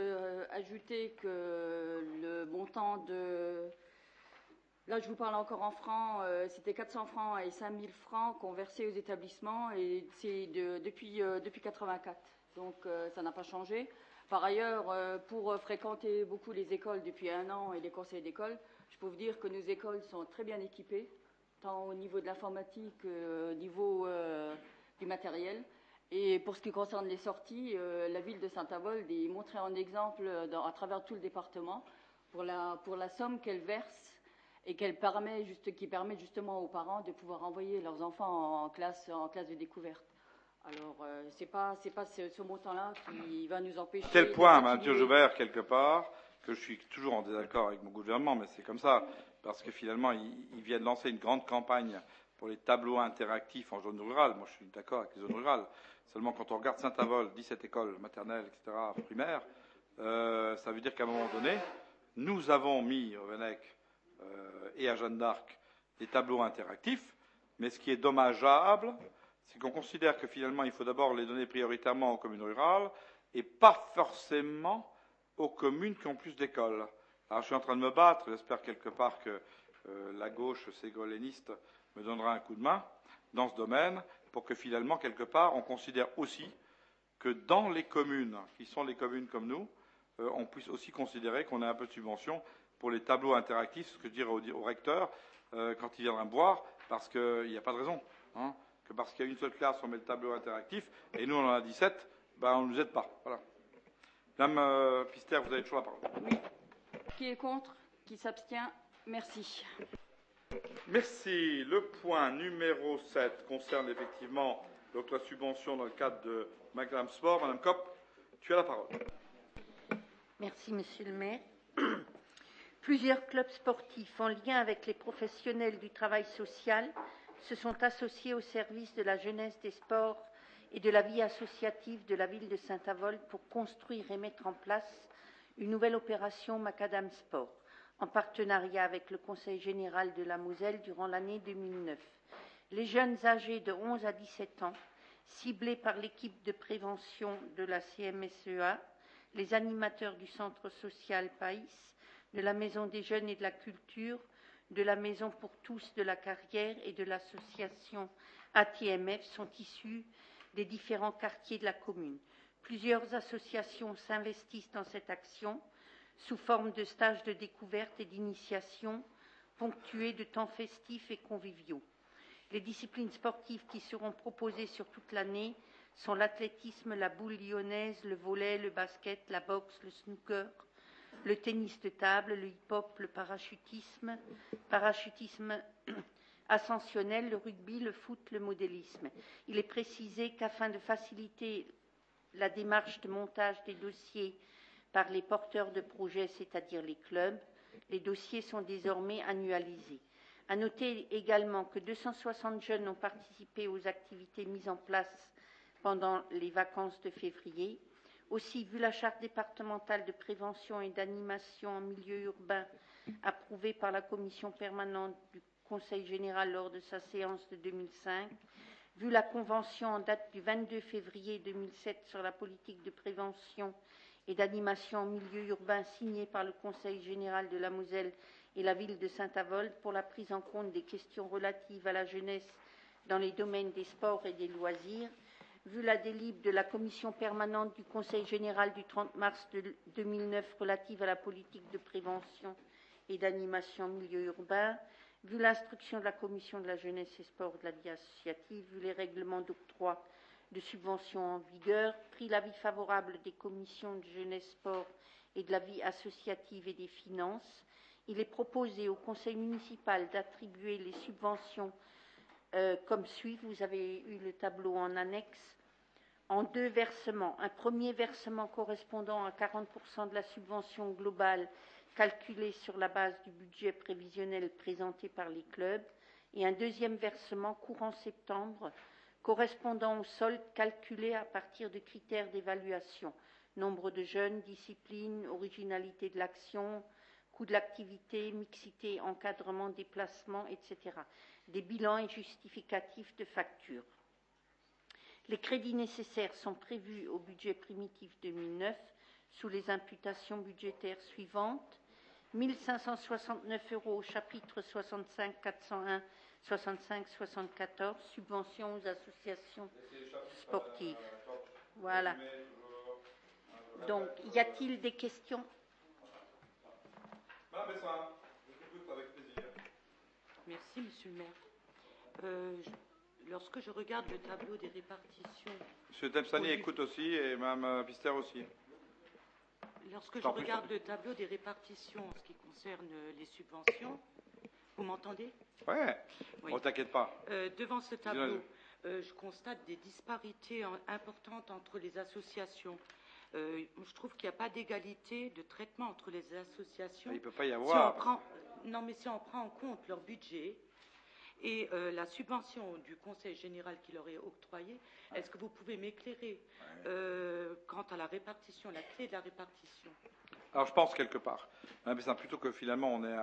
ajouter que le montant de... Là, je vous parle encore en francs, c'était 400 francs et 5000 francs qu'on versait aux établissements, et c'est depuis 1984. Donc, ça n'a pas changé. Par ailleurs, pour fréquenter beaucoup les écoles depuis 1 an et les conseils d'école, je peux vous dire que nos écoles sont très bien équipées, tant au niveau de l'informatique, au niveau du matériel. Et pour ce qui concerne les sorties, la ville de Saint-Avold est montrée en exemple à travers tout le département pour la somme qu'elle verse et qui permet justement aux parents de pouvoir envoyer leurs enfants en classe de découverte. Alors, c'est pas ce montant-là qui va nous empêcher. Tel point, Mathieu Joubert, quelque part, que je suis toujours en désaccord avec mon gouvernement, mais c'est comme ça, parce que finalement, ils viennent lancer une grande campagne pour les tableaux interactifs en zone rurale. Moi, je suis d'accord avec les zones rurales. Seulement, quand on regarde Saint-Avold, 17 écoles maternelles, etc., primaires, ça veut dire qu'à un moment donné, nous avons mis au Venec et à Jeanne d'Arc des tableaux interactifs, mais ce qui est dommageable, c'est qu'on considère que finalement, il faut d'abord les donner prioritairement aux communes rurales et pas forcément aux communes qui ont plus d'écoles. Alors, je suis en train de me battre, j'espère quelque part que la gauche ségoléniste me donnera un coup de main dans ce domaine, pour que finalement, quelque part, on considère aussi que dans les communes, qui sont les communes comme nous, on puisse aussi considérer qu'on a un peu de subvention pour les tableaux interactifs, ce que je dirais au recteur quand il viendra me voir, parce qu'il n'y a pas de raison. Que parce qu'il y a une seule classe, on met le tableau interactif, et nous, on en a 17, on ne nous aide pas. Voilà. Madame Pister, vous avez toujours la parole. Oui. Qui est contre? Qui s'abstient? Merci. Merci. Le point numéro 7 concerne effectivement donc, la subvention dans le cadre de Magnam Sport. Madame Kopp, tu as la parole. Merci, Monsieur le maire. Plusieurs clubs sportifs en lien avec les professionnels du travail social se sont associés au service de la jeunesse, des sports et de la vie associative de la ville de Saint-Avold pour construire et mettre en place une nouvelle opération Macadam Sport, en partenariat avec le Conseil général de la Moselle durant l'année 2009. Les jeunes âgés de 11 à 17 ans, ciblés par l'équipe de prévention de la CMSEA, les animateurs du centre social Païs, de la Maison des jeunes et de la culture, de la Maison pour tous de la carrière et de l'association ATMF sont issus des différents quartiers de la commune. Plusieurs associations s'investissent dans cette action sous forme de stages de découverte et d'initiation ponctués de temps festifs et conviviaux. Les disciplines sportives qui seront proposées sur toute l'année sont l'athlétisme, la boule lyonnaise, le volley, le basket, la boxe, le snooker, le tennis de table, le hip-hop, le parachutisme ascensionnel, le rugby, le foot, le modélisme. Il est précisé qu'afin de faciliter la démarche de montage des dossiers par les porteurs de projets, c'est-à-dire les clubs, les dossiers sont désormais annualisés. À noter également que 260 jeunes ont participé aux activités mises en place pendant les vacances de février. Aussi, vu la charte départementale de prévention et d'animation en milieu urbain approuvée par la commission permanente du Conseil général lors de sa séance de 2005, vu la convention en date du 22 février 2007 sur la politique de prévention et d'animation en milieu urbain signée par le Conseil général de la Moselle et la ville de Saint-Avold pour la prise en compte des questions relatives à la jeunesse dans les domaines des sports et des loisirs, vu la délibération de la commission permanente du Conseil général du 30 mars 2009 relative à la politique de prévention et d'animation en milieu urbain, vu l'instruction de la commission de la jeunesse et sport de la vie associative, vu les règlements d'octroi de subventions en vigueur, pris l'avis favorable des commissions de jeunesse, sport et de la vie associative et des finances, il est proposé au conseil municipal d'attribuer les subventions comme suit. Vous avez eu le tableau en annexe, en 2 versements. Un premier versement correspondant à 40% de la subvention globale calculée sur la base du budget prévisionnel présenté par les clubs, et un deuxième versement courant septembre correspondant au solde calculé à partir de critères d'évaluation: nombre de jeunes, discipline, originalité de l'action, coût de l'activité, mixité, encadrement, déplacement, etc. Des bilans et justificatifs de facture. Les crédits nécessaires sont prévus au budget primitif 2009 sous les imputations budgétaires suivantes: 1 569 € au chapitre 65 401 65 74, subventions aux associations sportives. Voilà. Donc, y a-t-il des questions? Merci, Monsieur le maire. Lorsque je regarde le tableau des répartitions... Monsieur Tempsani écoute aussi, et Mme Pister aussi. Lorsque je regarde le tableau des répartitions en ce qui concerne les subventions, vous m'entendez? Ouais. Oui. Oh, t'inquiète pas. Devant ce tableau, je constate des disparités importantes entre les associations. Je trouve qu'il n'y a pas d'égalité de traitement entre les associations. Il ne peut pas y avoir. Non, mais si on prend en compte leur budget et la subvention du Conseil général qui leur est octroyée, est-ce que vous pouvez m'éclairer quant à la répartition, la clé de la répartition? Alors, je pense quelque part. Mais c'est plutôt que finalement, on est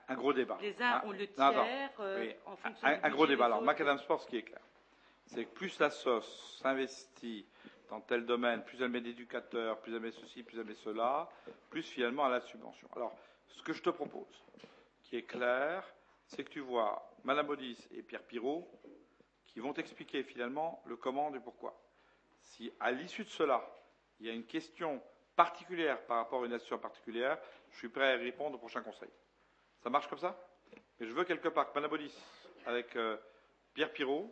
un gros débat. Les uns ont le tiers oui. en fonction Un gros débat. Alors, Macadam Sport, ce qui est clair, c'est que plus la SOS s'investit dans tel domaine, plus elle met d'éducateurs, plus elle met ceci, plus elle met cela, plus finalement elle a de subvention. Alors, ce que je te propose, qui est clair, c'est que tu vois Madame Baudis et Pierre Pirot qui vont t'expliquer finalement le comment du pourquoi. Si à l'issue de cela, il y a une question particulière par rapport à une association particulière, je suis prêt à y répondre au prochain conseil. Ça marche comme ça? Et je veux quelque part que Madame Baudis, avec Pierre Pirot,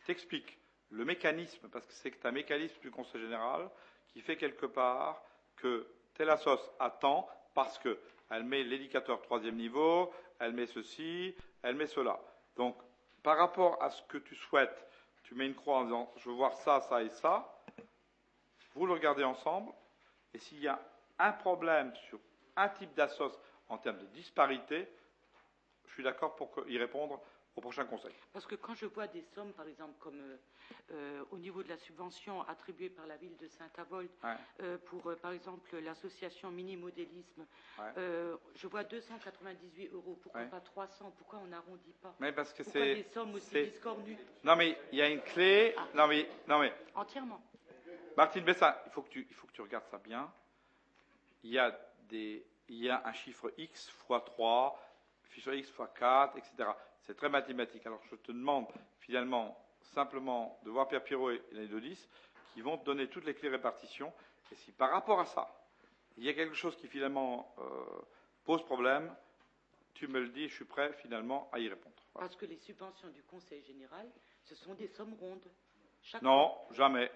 t'explique le mécanisme, parce que c'est un mécanisme du Conseil général qui fait quelque part que telle assoce attend parce qu'elle met l'éducateur 3e niveau, elle met ceci, elle met cela. Donc, par rapport à ce que tu souhaites, tu mets une croix en disant je veux voir ça, ça et ça. Vous le regardez ensemble, et s'il y a un problème sur un type d'assoce en termes de disparité, je suis d'accord pour y répondre au prochain conseil. Parce que quand je vois des sommes, par exemple, comme au niveau de la subvention attribuée par la ville de Saint-Avold pour, par exemple, l'association Mini-Modélisme, je vois 298 €. Pourquoi pas 300? Pourquoi on n'arrondit pas? Mais parce que pourquoi des sommes aussi discornues? Non, mais il y a une clé. Non, mais. Entièrement. Martine Bessin, il faut que tu regardes ça bien. Il y a un chiffre X fois 3, chiffre X fois 4, etc. C'est très mathématique. Alors, je te demande, finalement, simplement de voir Pierre Pirot et Naïd Baudis qui vont te donner toutes les clés de répartition. Et si, par rapport à ça, il y a quelque chose qui, finalement, pose problème, tu me le dis, je suis prêt, finalement, à y répondre. Voilà. Parce que les subventions du Conseil général, ce sont des sommes rondes. Non, jamais.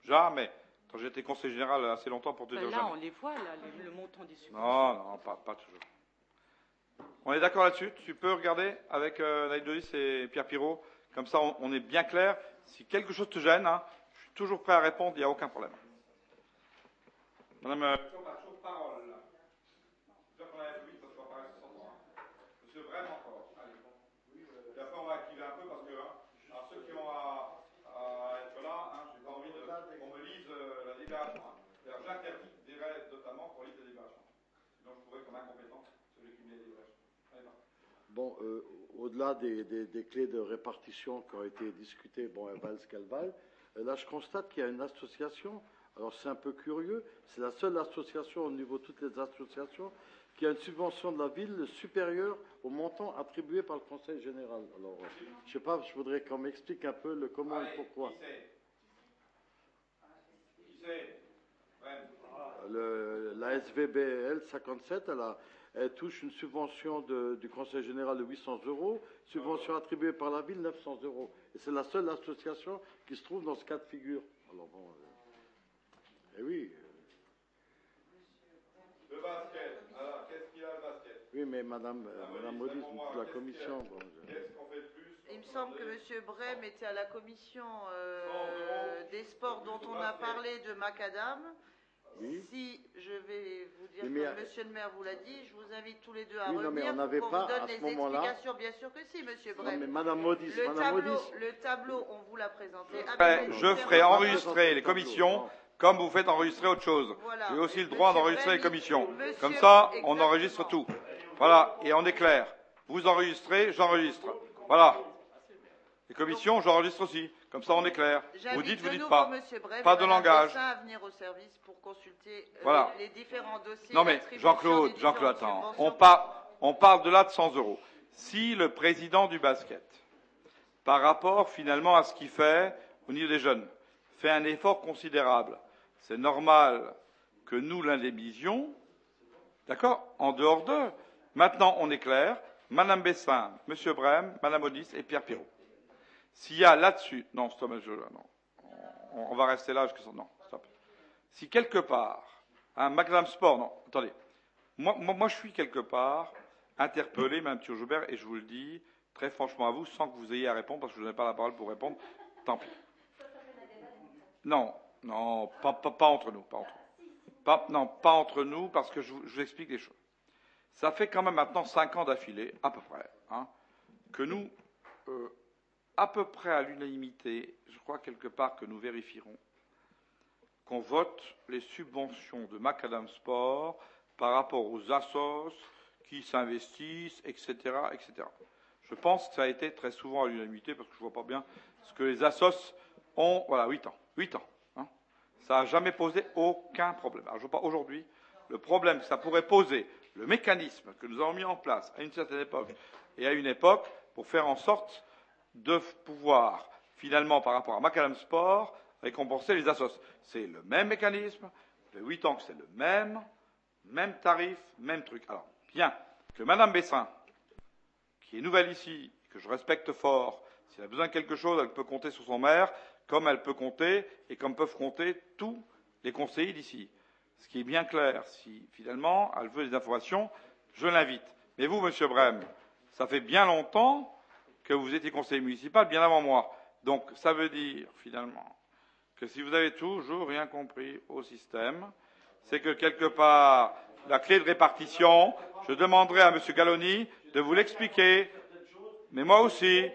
Jamais. J'ai été conseiller général assez longtemps pour te dire là, jamais. On les voit, là, le montant des subventions. Non, pas toujours. On est d'accord là-dessus? Tu peux regarder avec Naïd Baudis et Pierre Pirot, comme ça on est bien clair. Si quelque chose te gêne, je suis toujours prêt à répondre, il n'y a aucun problème. Madame, parole. J'espère qu'on a vite parce qu'on va parler 60 ans. Monsieur, vraiment fort. Allez. Et après on va activer un peu parce que alors ceux qui ont à être là, j'ai pas envie qu'on me lise la libération. Bon, au-delà des clés de répartition qui ont été discutées, bon, elles valent ce qu'elles valent. Là, je constate qu'il y a une association. Alors, c'est un peu curieux. C'est la seule association au niveau de toutes les associations qui a une subvention de la ville supérieure au montant attribué par le Conseil général. Alors, je ne sais pas, je voudrais qu'on m'explique un peu le comment et pourquoi. La SVBL 57, elle touche une subvention du Conseil général de 800 €, subvention attribuée par la ville 900 €. Et c'est la seule association qui se trouve dans ce cas de figure. Alors bon, eh oui. Le basket, alors qu'est-ce qu'il y a le basket? Oui, mais Madame Maudis, de la commission. Bon, qu'est-ce qu'on fait de plus? Il me semble que M. Brem était à la commission des sports dont on a parlé de Macadam. Oui. Si je vais vous dire, Mais, comme Monsieur le maire vous l'a dit, je vous invite tous les deux à oui, non, mais revenir on n'avait pour qu'on pas, vous donne à ce les moment-là. explications. Bien sûr que si, Monsieur Brem. Non, mais Madame Maudis, Le tableau, on vous l'a présenté. Je ferai enregistrer les commissions comme vous faites enregistrer autre chose. Voilà. J'ai aussi le droit d'enregistrer les commissions. Monsieur, Comme ça, on exactement. enregistre tout. Voilà, et on est clair. Vous enregistrez, j'enregistre. Voilà. Les commissions, j'enregistre aussi. Comme ça, on est clair. Vous dites, vous dites pas. Pas de langage. À venir au service pour consulter Voilà. les différents dossiers. Non mais, d'attribution des Jean-Claude, différentes attends. On parle de là de 100 €. Si le président du basket, par rapport finalement à ce qu'il fait au niveau des jeunes, fait un effort considérable, c'est normal que nous l'indemnisions, d'accord, en dehors d'eux. Maintenant, on est clair, Madame Bessin, Monsieur Brem, Madame Maudis et Pierre Pirot. S'il y a là-dessus, non, stop, non, on va rester là jusqu'à non, stop. Si quelque part, Macadam Sport, non, attendez, moi je suis quelque part interpellé, Mme Joubert, et je vous le dis très franchement à vous, sans que vous ayez à répondre, parce que je n'ai pas la parole pour répondre, tant pis. Non, pas entre nous, pas entre nous, parce que je vous explique les choses. Ça fait quand même maintenant 5 ans d'affilée, à peu près, que nous, à peu près à l'unanimité, je crois quelque part que nous vérifierons, qu'on vote les subventions de Macadam Sport par rapport aux assos qui s'investissent, etc., etc. Je pense que ça a été très souvent à l'unanimité, parce que je ne vois pas bien ce que les assos ont, voilà, 8 ans. Ça n'a jamais posé aucun problème. Alors je ne vois pas aujourd'hui le problème que ça pourrait poser, le mécanisme que nous avons mis en place à une certaine époque et à une époque pour faire en sorte de pouvoir, finalement, par rapport à Macadam Sport, récompenser les assos. C'est le même mécanisme, ça fait 8 ans que c'est le même tarif, même truc. Alors, bien que Madame Bessin, qui est nouvelle ici, que je respecte fort, si elle a besoin de quelque chose, elle peut compter sur son maire, comme elle peut compter, et comme peuvent compter tous les conseillers d'ici. Ce qui est bien clair, si finalement elle veut des informations, je l'invite. Mais vous, Monsieur Brem, ça fait bien longtemps que vous étiez conseiller municipal, bien avant moi. Donc ça veut dire finalement que si vous avez toujours rien compris au système, c'est que quelque part, la clé de répartition, je demanderai à M. Galloni de vous l'expliquer, mais moi aussi.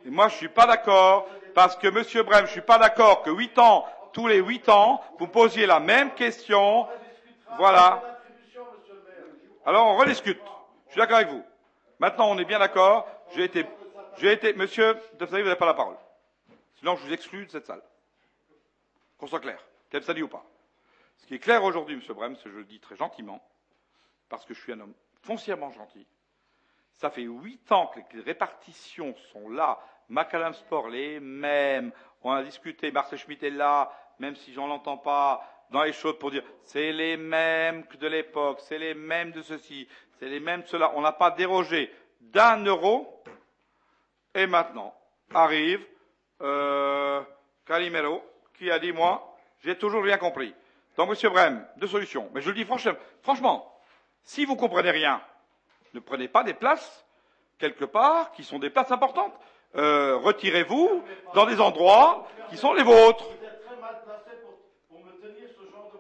Et moi, je ne suis pas d'accord, parce que, M. Brem, je ne suis pas d'accord que 8 ans, tous les 8 ans, vous posiez la même question. Voilà. Alors, on rediscute. Je suis d'accord avec vous. Maintenant, on est bien d'accord. J'ai été, monsieur, vous n'avez pas la parole. Sinon, je vous exclus de cette salle. Qu'on soit clair. Qu'elle me dit ou pas. Ce qui est clair aujourd'hui, M. Brem, c'est que je le dis très gentiment, parce que je suis un homme foncièrement gentil. Ça fait 8 ans que les répartitions sont là. Macadam Sport, les mêmes. On a discuté, Marcel Schmitt est là, même si j'en entends pas dans les choses pour dire c'est les mêmes que de l'époque, c'est les mêmes de ceci, c'est les mêmes de cela. On n'a pas dérogé d'1 euro. Et maintenant, arrive Calimero, qui a dit, moi, j'ai toujours rien compris. Donc, M. Brem, 2 solutions. Mais je le dis franchement, si vous comprenez rien, ne prenez pas des places, quelque part, qui sont des places importantes. Retirez-vous dans des endroits qui sont les vôtres.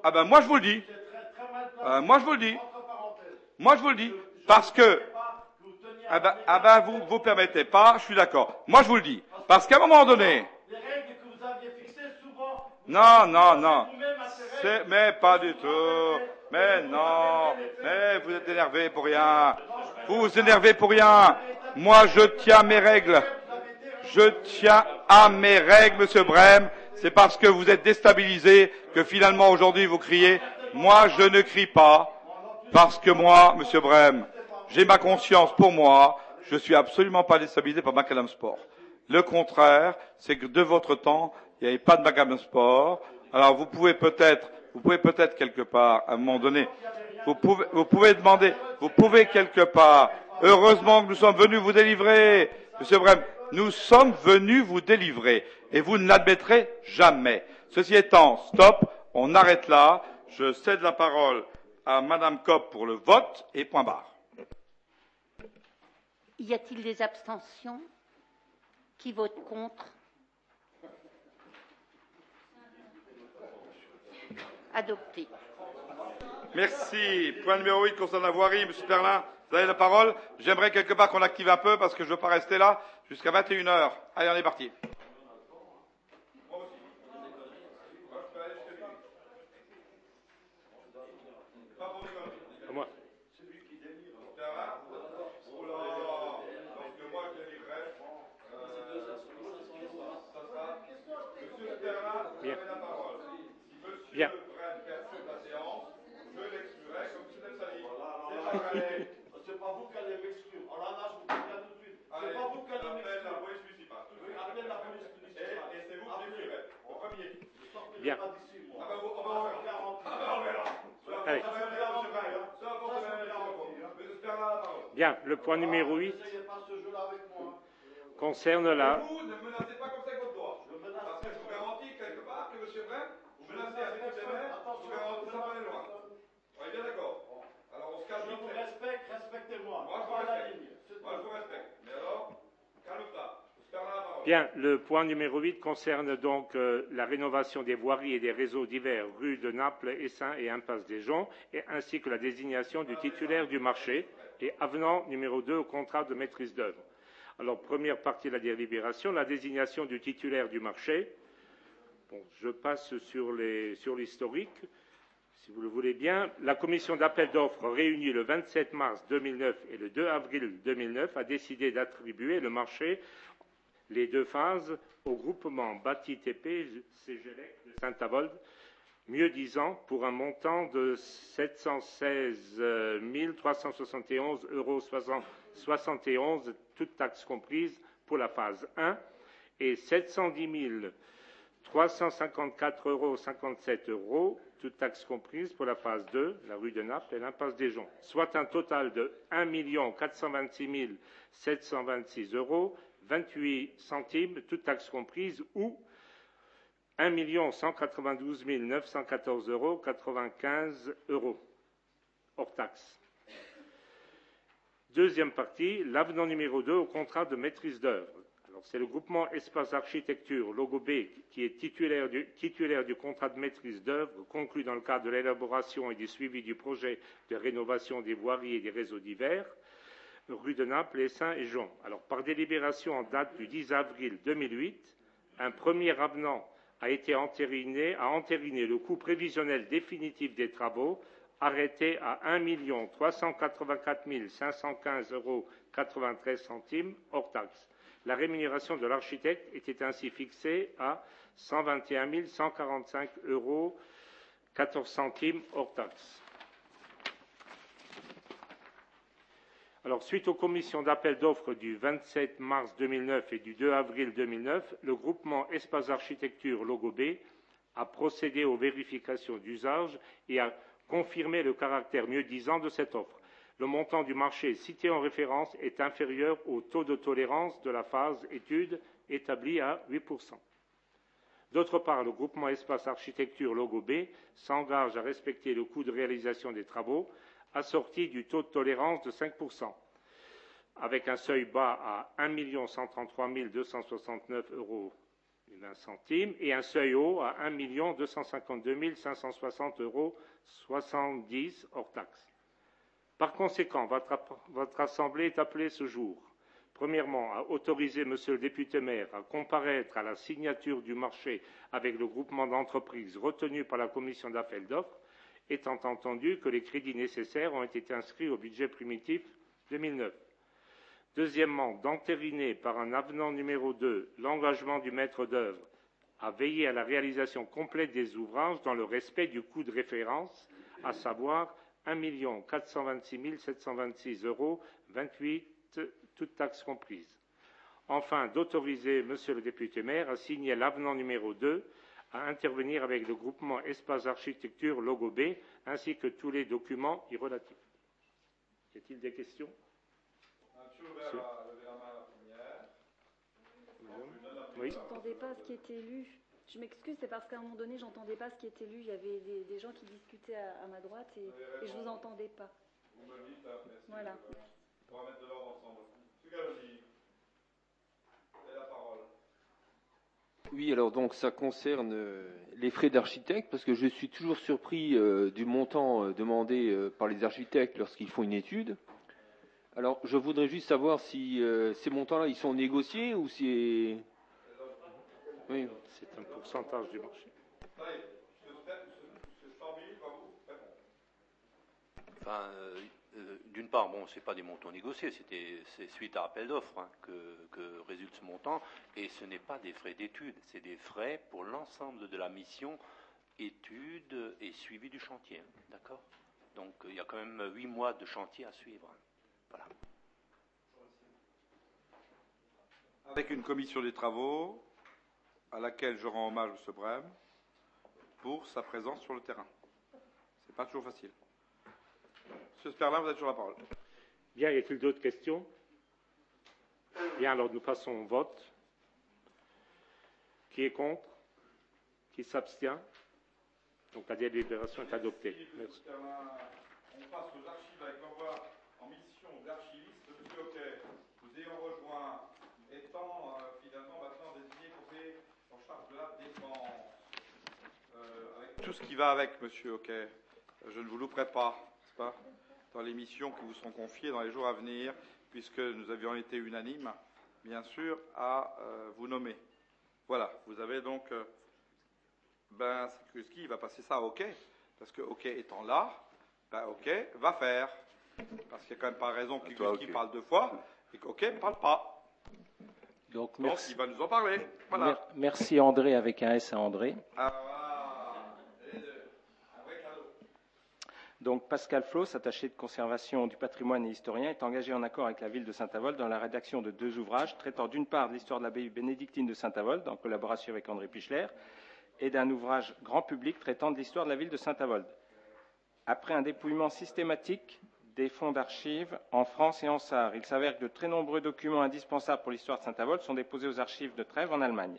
Ah ben, moi, je vous le dis. Moi, je vous le dis. Moi, je vous le dis. Parce que, vous permettez pas, je suis d'accord. Moi, je vous le dis. Parce qu'à un moment donné, les règles que vous aviez fixées, souvent, Non, non, non. Mais pas du tout. Mais non. Mais vous êtes énervé pour rien. Vous vous énervez pour rien. Moi, je tiens mes règles. Je tiens à mes règles, Monsieur Brem. C'est parce que vous êtes déstabilisé que finalement aujourd'hui vous criez. Moi, je ne crie pas. Parce que moi, Monsieur Brem, j'ai ma conscience pour moi. Je suis absolument pas déstabilisé par Macadam Sport. Le contraire, c'est que de votre temps, il n'y avait pas de Macadam Sport. Alors vous pouvez peut-être quelque part, à un moment donné, vous pouvez demander, vous pouvez quelque part. Heureusement que nous sommes venus vous délivrer, Monsieur Brem. Nous sommes venus vous délivrer et vous ne l'admettrez jamais. Ceci étant, stop, on arrête là. Je cède la parole à Madame Kopp pour le vote et point barre. Y a-t-il des abstentions? Qui vote contre? Adopté. Merci. Point numéro 8 concernant la voirie. Monsieur Perlin, vous avez la parole. J'aimerais quelque part qu'on active un peu parce que je ne veux pas rester là jusqu'à 21h. Allez, on est parti. Moi. Bien. Bien. C'est pas vous qui allez m'exclure. Alors là, je vous préviens tout de suite. C'est pas vous qui allez m'exclure. La police municipale. Oui, appelez la police municipale. Et c'est vous qui l'exclurez. Au premier. Bien. Allez. Bien, le point numéro 8 concerne la... Vous ne menacez pas comme ça avec votre droit. Parce que je vous garantis quelque part que M. Brem, vous menacez à ses maires, vous garantissez ça par les lois. On est bien d'accord. Alors on se calme. Je vous respecte, respectez-moi. Moi je vous respecte. Moi je vous respecte. Mais alors, calme-toi. Bien, le point numéro 8 concerne donc la rénovation des voiries et des réseaux divers rue de Naples, Essin et Impasse des Joncs, ainsi que la désignation du titulaire du marché et avenant numéro 2 au contrat de maîtrise d'œuvre. Alors, première partie de la délibération, la désignation du titulaire du marché. Bon, je passe sur l'historique, si vous le voulez bien. La commission d'appel d'offres réunie le 27 mars 2009 et le 2 avril 2009 a décidé d'attribuer le marché, les deux phases, au groupement Bâti TP Cégélec de Saint-Avold, mieux disant pour un montant de 716 371,71 €, toutes taxes comprises, pour la phase 1, et 710 354,57 €, toutes taxes comprises, pour la phase 2, la rue de Naples et l'impasse des Joncs, soit un total de 1 426 726 €, 28 centimes, toutes taxes comprises, ou 1 192 914 €, 95 €, hors taxes. Deuxième partie, l'avenant numéro 2 au contrat de maîtrise d'œuvre. Alors, c'est le groupement Espace Architecture, logo B, qui est titulaire du contrat de maîtrise d'œuvre conclu dans le cadre de l'élaboration et du suivi du projet de rénovation des voiries et des réseaux divers, rue de Naples, Essin et Joncs. Alors, par délibération en date du 10 avril 2008, un premier avenant a entériné le coût prévisionnel définitif des travaux, arrêté à 1 384 515,93 €, hors taxes. La rémunération de l'architecte était ainsi fixée à 121 145 €, 14 centimes, hors taxes. Alors, suite aux commissions d'appel d'offres du 27 mars 2009 et du 2 avril 2009, le groupement Espace Architecture Logo B a procédé aux vérifications d'usage et a confirmé le caractère mieux-disant de cette offre. Le montant du marché cité en référence est inférieur au taux de tolérance de la phase étude établi à 8%. D'autre part, le groupement Espace Architecture Logo B s'engage à respecter le coût de réalisation des travaux assorti du taux de tolérance de 5%, avec un seuil bas à 1 133 269,20 € et un seuil haut à 1 252 560,70 € hors taxes. Par conséquent, votre Assemblée est appelée ce jour, Premièrement, à autoriser Monsieur le député maire à comparaître à la signature du marché avec le groupement d'entreprises retenu par la commission d'appel d'offres, étant entendu que les crédits nécessaires ont été inscrits au budget primitif 2009. Deuxièmement, d'entériner par un avenant numéro 2 l'engagement du maître d'œuvre à veiller à la réalisation complète des ouvrages dans le respect du coût de référence, à savoir 1 426 726 €, 28, toutes taxes comprises. Enfin, d'autoriser Monsieur le député maire à signer l'avenant numéro 2 à intervenir avec le groupement Espace Architecture Logo B, ainsi que tous les documents y relatifs. Y a-t-il des questions? Monsieur a levé la main la première. Oui. Je n'entendais pas ce qui était lu. Je m'excuse, c'est parce qu'à un moment donné, j'entendais pas ce qui était lu. Il y avait des gens qui discutaient à ma droite et je vous entendais pas. Vous me dites, merci. Voilà. On va mettre de l'ordre ensemble. Monsieur Galoni, vous avez la parole. Oui, alors donc ça concerne les frais d'architecte, parce que je suis toujours surpris du montant demandé par les architectes lorsqu'ils font une étude. Alors, je voudrais juste savoir si ces montants-là, ils sont négociés ou si... Oui, c'est un pourcentage du marché. Enfin, d'une part, bon, c'est pas des montants négociés, c'est suite à appel d'offres que résulte ce montant, et ce n'est pas des frais d'études, c'est des frais pour l'ensemble de la mission études et suivi du chantier, d'accord? Donc, il y a quand même 8 mois de chantier à suivre. Voilà. Avec une commission des travaux à laquelle je rends hommage à M. Brem pour sa présence sur le terrain. C'est pas toujours facile. Monsieur Sperlin, vous avez toujours la parole. Bien, y a-t-il d'autres questions? Bien, alors nous passons au vote. Qui est contre? Qui s'abstient? Donc la délibération est adoptée. Merci. On passe aux archives avec l'envoi en mission d'archiviste. Monsieur Hockey, nous ayons rejoint, étant finalement maintenant désigné conseiller en charge de la défense. Avec tout ce qui va avec, Monsieur Hockey, je ne vous louperai pas, n'est-ce pas, dans les missions qui vous seront confiées dans les jours à venir, puisque nous avions été unanimes, bien sûr, à vous nommer. Voilà, vous avez donc... Ski va passer ça à OK, parce que OK étant là, OK va faire. Parce qu'il n'y a quand même pas raison que Ski parle 2 fois et qu'OK ne parle pas. Donc il va nous en parler. Voilà. Merci André avec un S à André. Donc Pascal Floss, attaché de conservation du patrimoine et historien, est engagé en accord avec la ville de Saint-Avold dans la rédaction de 2 ouvrages traitant d'une part de l'histoire de l'abbaye bénédictine de Saint-Avold, en collaboration avec André Pichler, et d'un ouvrage grand public traitant de l'histoire de la ville de Saint-Avold. Après un dépouillement systématique des fonds d'archives en France et en Sarre, il s'avère que de très nombreux documents indispensables pour l'histoire de Saint-Avold sont déposés aux archives de Trèves en Allemagne.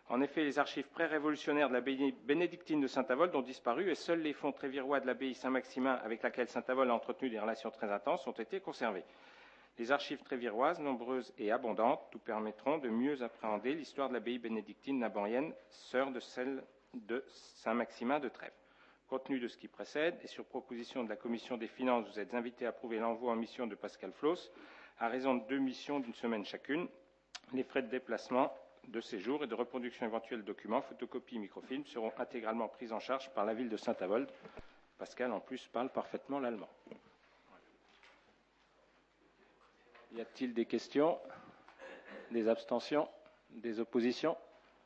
En effet, les archives pré-révolutionnaires de l'abbaye bénédictine de Saint-Avold ont disparu et seuls les fonds trévirois de l'abbaye Saint-Maximin, avec laquelle Saint-Avold a entretenu des relations très intenses, ont été conservés. Les archives tréviroises, nombreuses et abondantes, nous permettront de mieux appréhender l'histoire de l'abbaye bénédictine naborienne, sœur de celle de Saint-Maximin de Trèves. Compte tenu de ce qui précède, et sur proposition de la Commission des finances, vous êtes invités à approuver l'envoi en mission de Pascal Floss, à raison de 2 missions d'1 semaine chacune. Les frais de déplacement, de séjour et de reproduction éventuelle de documents, photocopies et microfilms seront intégralement pris en charge par la ville de Saint-Avold. Pascal, en plus, parle parfaitement l'allemand. Y a-t-il des questions, des abstentions, des oppositions?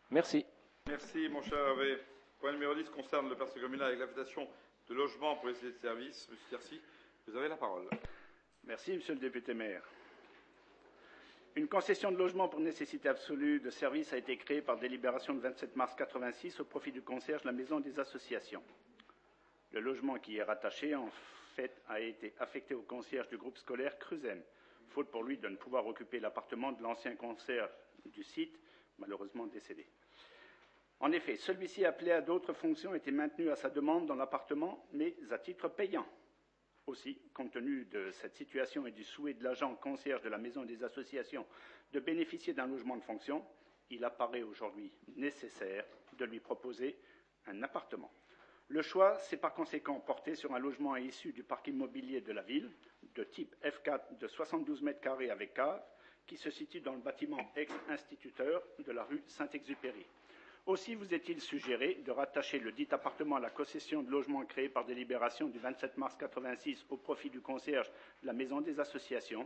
Merci. Merci, mon cher Hervé. Point numéro 10 concerne le personnel communal avec l'affectation de logements pour les sociétés de services. Monsieur Tercy, vous avez la parole. Merci, monsieur le député maire. Une concession de logement pour nécessité absolue de service a été créée par délibération le 27 mars 1986 au profit du concierge de la maison des associations. Le logement qui y est rattaché, en fait, a été affecté au concierge du groupe scolaire Cruzem, faute pour lui de ne pouvoir occuper l'appartement de l'ancien concierge du site, malheureusement décédé. En effet, celui-ci, appelé à d'autres fonctions, était maintenu à sa demande dans l'appartement, mais à titre payant. Aussi, compte tenu de cette situation et du souhait de l'agent concierge de la maison des associations de bénéficier d'un logement de fonction, il apparaît aujourd'hui nécessaire de lui proposer un appartement. Le choix s'est par conséquent porté sur un logement issu du parc immobilier de la ville, de type F4 de 72 mètres carrés avec cave, qui se situe dans le bâtiment ex-instituteur de la rue Saint-Exupéry. Aussi vous est-il suggéré de rattacher le dit appartement à la concession de logement créé par délibération du 27 mars 86 au profit du concierge de la Maison des Associations.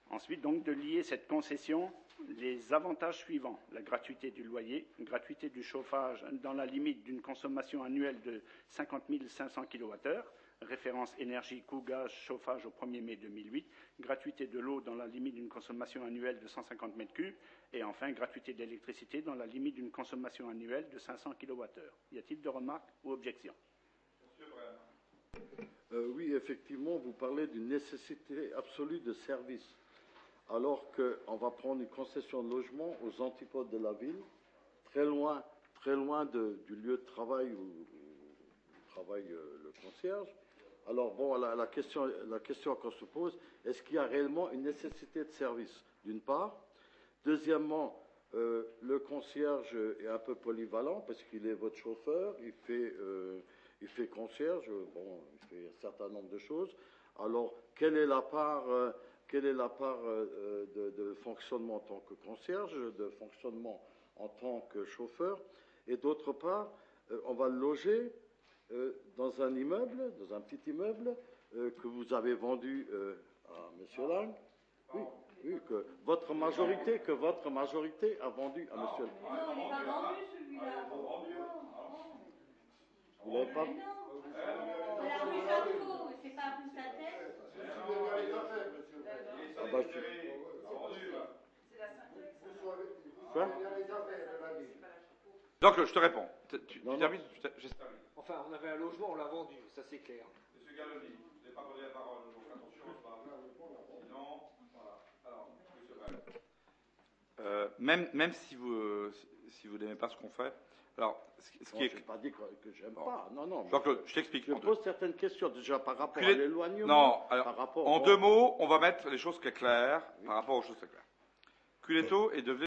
Ensuite, donc, de lier cette concession les avantages suivants: la gratuité du loyer, gratuité du chauffage dans la limite d'une consommation annuelle de 50 500 kWh, référence énergie, coût, gaz, chauffage au 1er mai 2008, gratuité de l'eau dans la limite d'une consommation annuelle de 150 m3, et enfin gratuité d'électricité dans la limite d'une consommation annuelle de 500 kWh. Y a-t-il de remarques ou objections? Oui, effectivement, vous parlez d'une nécessité absolue de service, alors qu'on va prendre une concession de logement aux antipodes de la ville, très loin du lieu de travail où travaille le concierge. Alors, bon, la question qu'on se pose, est-ce qu'il y a réellement une nécessité de service, d'une part? Deuxièmement, le concierge est un peu polyvalent parce qu'il est votre chauffeur, il fait concierge, bon, il fait un certain nombre de choses. Alors, quelle est la part de fonctionnement en tant que concierge, de fonctionnement en tant que chauffeur? Et d'autre part, on va le loger dans un immeuble, dans un petit immeuble que vous avez vendu à M. Lang. Oui, que votre majorité a vendu à M. Lang. Non, il n'est pas vendu celui-là. Vous l'avez pas? À la rue Château, c'est pas rue Saint-Thèse. Ah bah, Quoi? Donc, je te réponds. Tu termines? Enfin, on avait un logement, on l'a vendu, ça c'est clair. Monsieur Galloni, vous n'avez pas donné la parole, donc attention, sinon, voilà. Alors, monsieur Bell. Même si vous n'aimez pas ce qu'on fait, alors, je n'ai pas dit que j'aime pas, non. Donc, je t'explique. Je pose certaines questions, déjà par rapport à l'éloignement. Non, alors, par rapport en deux mots, on va mettre les choses claires par rapport aux choses claires. Culetto est devenu